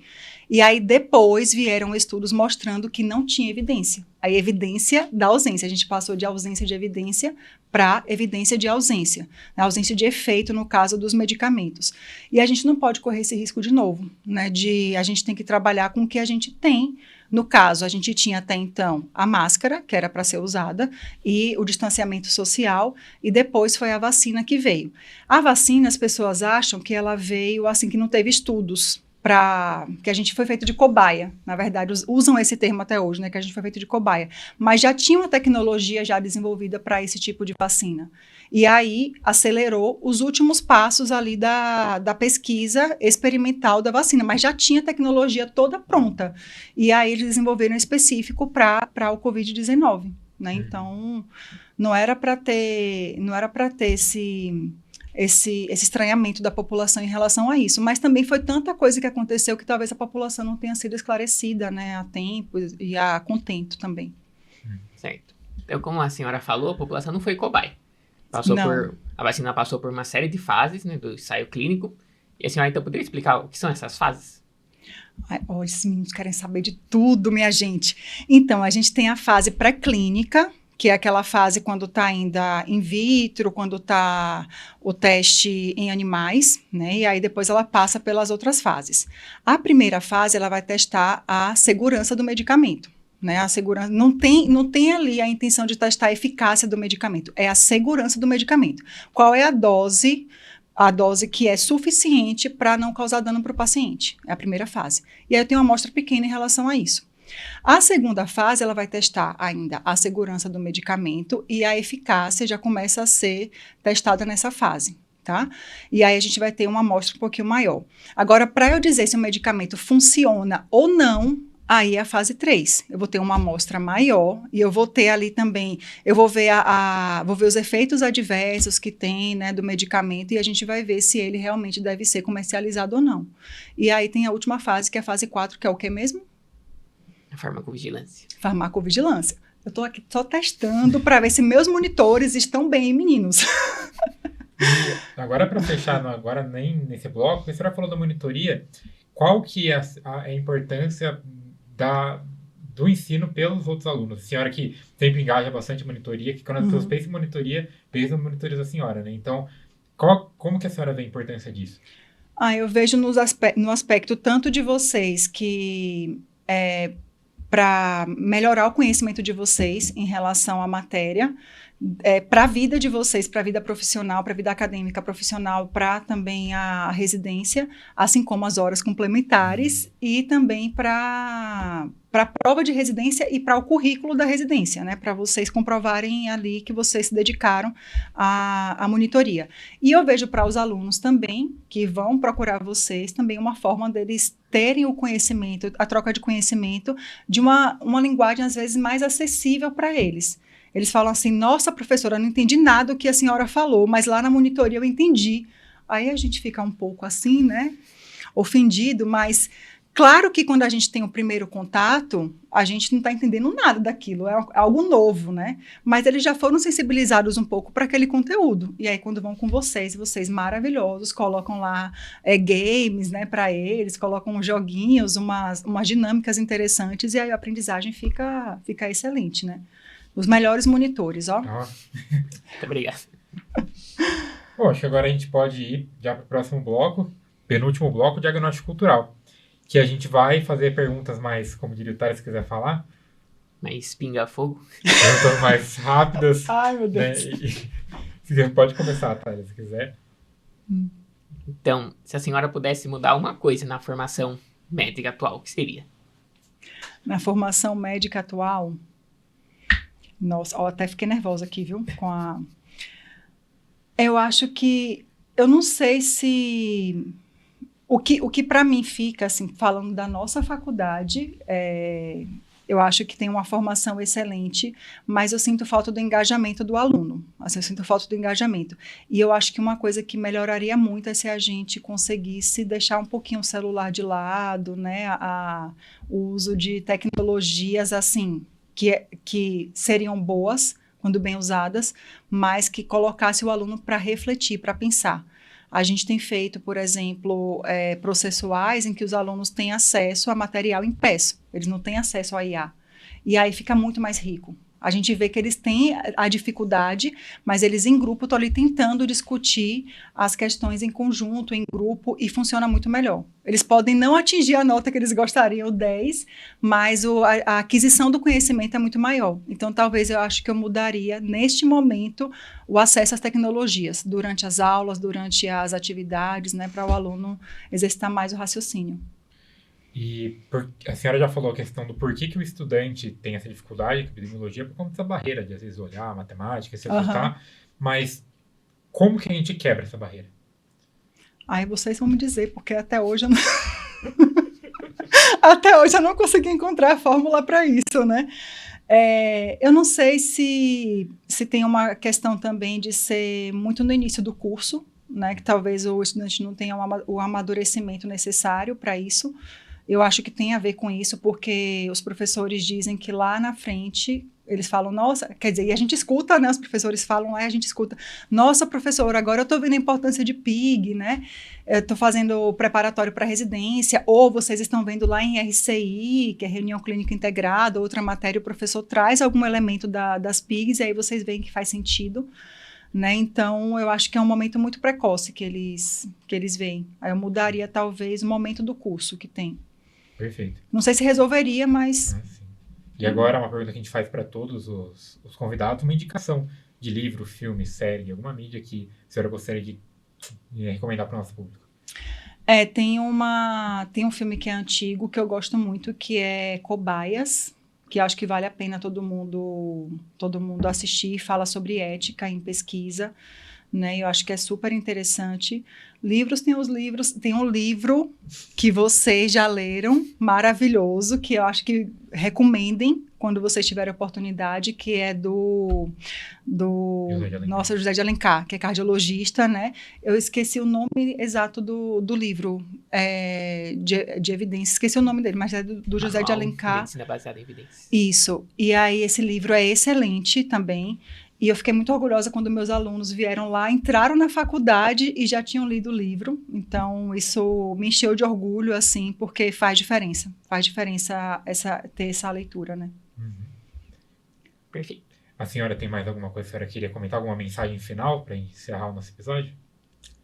E aí, depois, vieram estudos mostrando que não tinha evidência. A evidência da ausência. A gente passou de ausência de evidência para evidência de ausência. A ausência de efeito, no caso dos medicamentos. E a gente não pode correr esse risco de novo, né? A gente tem que trabalhar com o que a gente tem. No caso, a gente tinha até então a máscara, que era para ser usada, e o distanciamento social, e depois foi a vacina que veio. A vacina, as pessoas acham que ela veio assim, que não teve estudos, que a gente foi feito de cobaia. Na verdade, usam esse termo até hoje, né, que a gente foi feito de cobaia. Mas já tinha uma tecnologia já desenvolvida para esse tipo de vacina. E aí acelerou os últimos passos ali da pesquisa experimental da vacina, mas já tinha tecnologia toda pronta. E aí eles desenvolveram específico para o Covid-19. Né? Então, não era para ter esse estranhamento da população em relação a isso. Mas também foi tanta coisa que aconteceu que talvez a população não tenha sido esclarecida, né, a tempo e a contento também. Certo. Então, como a senhora falou, a população não foi cobaia. A vacina passou por uma série de fases, né, do ensaio clínico. E a senhora, então, poderia explicar o que são essas fases? Esses meninos querem saber de tudo, minha gente. Então, a gente tem a fase pré-clínica, que é aquela fase quando está ainda in vitro, quando está o teste em animais, né? E aí depois ela passa pelas outras fases. A primeira fase, ela vai testar a segurança do medicamento, né? A segurança, não tem ali a intenção de testar a eficácia do medicamento, é a segurança do medicamento. Qual é a dose que é suficiente para não causar dano para o paciente? É a primeira fase. E aí eu tenho uma amostra pequena em relação a isso. A segunda fase, ela vai testar ainda a segurança do medicamento e a eficácia já começa a ser testada nessa fase, tá? E aí a gente vai ter uma amostra um pouquinho maior. Agora, para eu dizer se o medicamento funciona ou não, aí é a fase 3. Eu vou ter uma amostra maior e eu vou ter ali também, eu vou ver vou ver os efeitos adversos que tem, né, do medicamento e a gente vai ver se ele realmente deve ser comercializado ou não. E aí tem a última fase, que é a fase 4, que é o que mesmo? A farmacovigilância. Farmacovigilância. Eu estou aqui só testando para ver se meus monitores estão bem, meninos. E agora, para fechar, agora nem nesse bloco, a senhora falou da monitoria. Qual que é a importância do ensino pelos outros alunos? A senhora que sempre engaja bastante a monitoria, que quando as pessoas pensam em monitoria, pensam em monitoria da senhora, né? Então, como que a senhora vê a importância disso? Eu vejo no aspecto tanto de vocês que para melhorar o conhecimento de vocês em relação à matéria, para a vida de vocês, para a vida profissional, para a vida acadêmica profissional, para também a residência, assim como as horas complementares e também para a prova de residência e para o currículo da residência, né, para vocês comprovarem ali que vocês se dedicaram à monitoria. E eu vejo para os alunos também, que vão procurar vocês, também uma forma deles terem o conhecimento, a troca de conhecimento, de uma linguagem, às vezes, mais acessível para eles. Eles falam assim, nossa, professora, eu não entendi nada do que a senhora falou, mas lá na monitoria eu entendi. Aí a gente fica um pouco assim, né, ofendido, mas claro que quando a gente tem o primeiro contato, a gente não está entendendo nada daquilo, é algo novo, né? Mas eles já foram sensibilizados um pouco para aquele conteúdo. E aí, quando vão com vocês maravilhosos, colocam lá games, né, para eles, colocam joguinhos, umas dinâmicas interessantes, e aí a aprendizagem fica excelente, né? Os melhores monitores, ó. Muito obrigado. Bom, acho que agora a gente pode ir já para o próximo bloco, penúltimo bloco, diagnóstico cultural. Que a gente vai fazer perguntas mais, como diria o Thales, se quiser falar. Mais pinga-fogo. Perguntas mais rápidas. Ai, meu Deus. Né? Pode começar, Thales, se quiser. Então, se a senhora pudesse mudar uma coisa na formação médica atual, o que seria? Na formação médica atual... Nossa, até fiquei nervosa aqui, viu? Eu acho que... Eu não sei se... O que para mim fica, assim, falando da nossa faculdade, Eu acho que tem uma formação excelente, mas eu sinto falta do engajamento do aluno. Assim, eu sinto falta do engajamento. E eu acho que uma coisa que melhoraria muito é se a gente conseguisse deixar um pouquinho o celular de lado, né? O uso de tecnologias, assim, que seriam boas, quando bem usadas, mas que colocasse o aluno para refletir, para pensar. A gente tem feito, por exemplo, processuais em que os alunos têm acesso a material impresso, eles não têm acesso a IA. E aí fica muito mais rico. A gente vê que eles têm a dificuldade, mas eles em grupo estão ali tentando discutir as questões em conjunto, em grupo, e funciona muito melhor. Eles podem não atingir a nota que eles gostariam, o 10, mas a aquisição do conhecimento é muito maior. Então, talvez eu acho que eu mudaria, neste momento, o acesso às tecnologias, durante as aulas, durante as atividades, né, para o aluno exercitar mais o raciocínio. E a senhora já falou a questão do porquê que o estudante tem essa dificuldade com a epidemiologia por conta dessa barreira de, às vezes, olhar a matemática, se acertar, mas como que a gente quebra essa barreira? Aí vocês vão me dizer, porque até hoje eu não... até hoje eu não consegui encontrar a fórmula para isso, né? Eu não sei se tem uma questão também de ser muito no início do curso, né? Que talvez o estudante não tenha o amadurecimento necessário para isso. Eu acho que tem a ver com isso, porque os professores dizem que lá na frente, eles falam, nossa, quer dizer, e a gente escuta, né, os professores falam lá e a gente escuta, nossa, professor, agora eu estou vendo a importância de PIG, né, eu estou fazendo o preparatório para residência, ou vocês estão vendo lá em RCI, que é Reunião Clínica Integrada, outra matéria, o professor traz algum elemento das PIGs, e aí vocês veem que faz sentido, né, então eu acho que é um momento muito precoce que eles veem. Aí eu mudaria talvez o momento do curso que tem. Perfeito. Não sei se resolveria, mas... E agora, uma pergunta que a gente faz para todos os convidados, uma indicação de livro, filme, série, alguma mídia que a senhora gostaria de recomendar para o nosso público. Tem um filme que é antigo, que eu gosto muito, que é Cobaias, que acho que vale a pena todo mundo assistir, fala sobre ética em pesquisa, né? Eu acho que é super interessante. Tem um livro que vocês já leram, maravilhoso, que eu acho que recomendem quando vocês tiverem oportunidade, que é do José de Alencar, que é cardiologista, né? Eu esqueci o nome exato do livro de evidência, esqueci o nome dele, mas é do José de Alencar. Medicina baseada em evidências. Isso, e aí esse livro é excelente também. E eu fiquei muito orgulhosa quando meus alunos vieram lá, entraram na faculdade e já tinham lido o livro. Então, isso me encheu de orgulho, assim, porque faz diferença. Faz diferença ter essa leitura, né? Uhum. Perfeito. A senhora tem mais alguma coisa que a senhora queria comentar? Alguma mensagem final para encerrar o nosso episódio?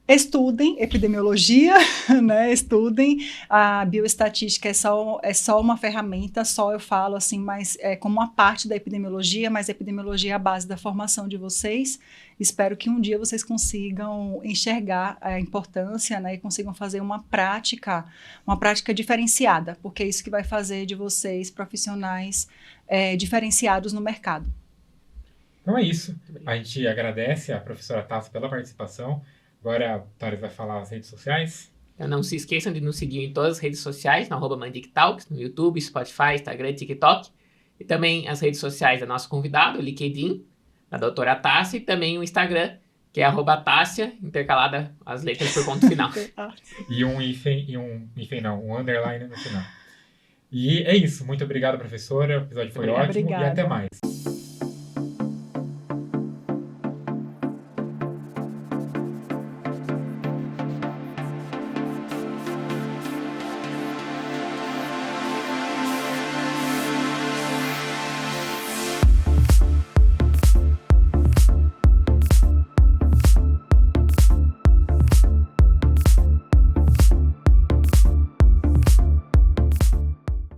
Estudem epidemiologia, né? Estudem. A bioestatística é só uma ferramenta, só eu falo assim, mas é como uma parte da epidemiologia, mas a epidemiologia é a base da formação de vocês. Espero que um dia vocês consigam enxergar a importância, né? E consigam fazer uma prática diferenciada, porque é isso que vai fazer de vocês profissionais diferenciados no mercado. Então é isso. A gente agradece a professora Tássia pela participação. Agora a Thales vai falar as redes sociais. Então não se esqueçam de nos seguir em todas as redes sociais, no @MandicTalks, no YouTube, Spotify, Instagram, TikTok. E também as redes sociais da nossa convidada, o LinkedIn, da doutora Tássia, e também o Instagram, que é @Tássia, intercalada as letras por ponto final. E um underline no final. E é isso. Muito obrigado, professora. O episódio foi ótimo. Obrigada. E até mais.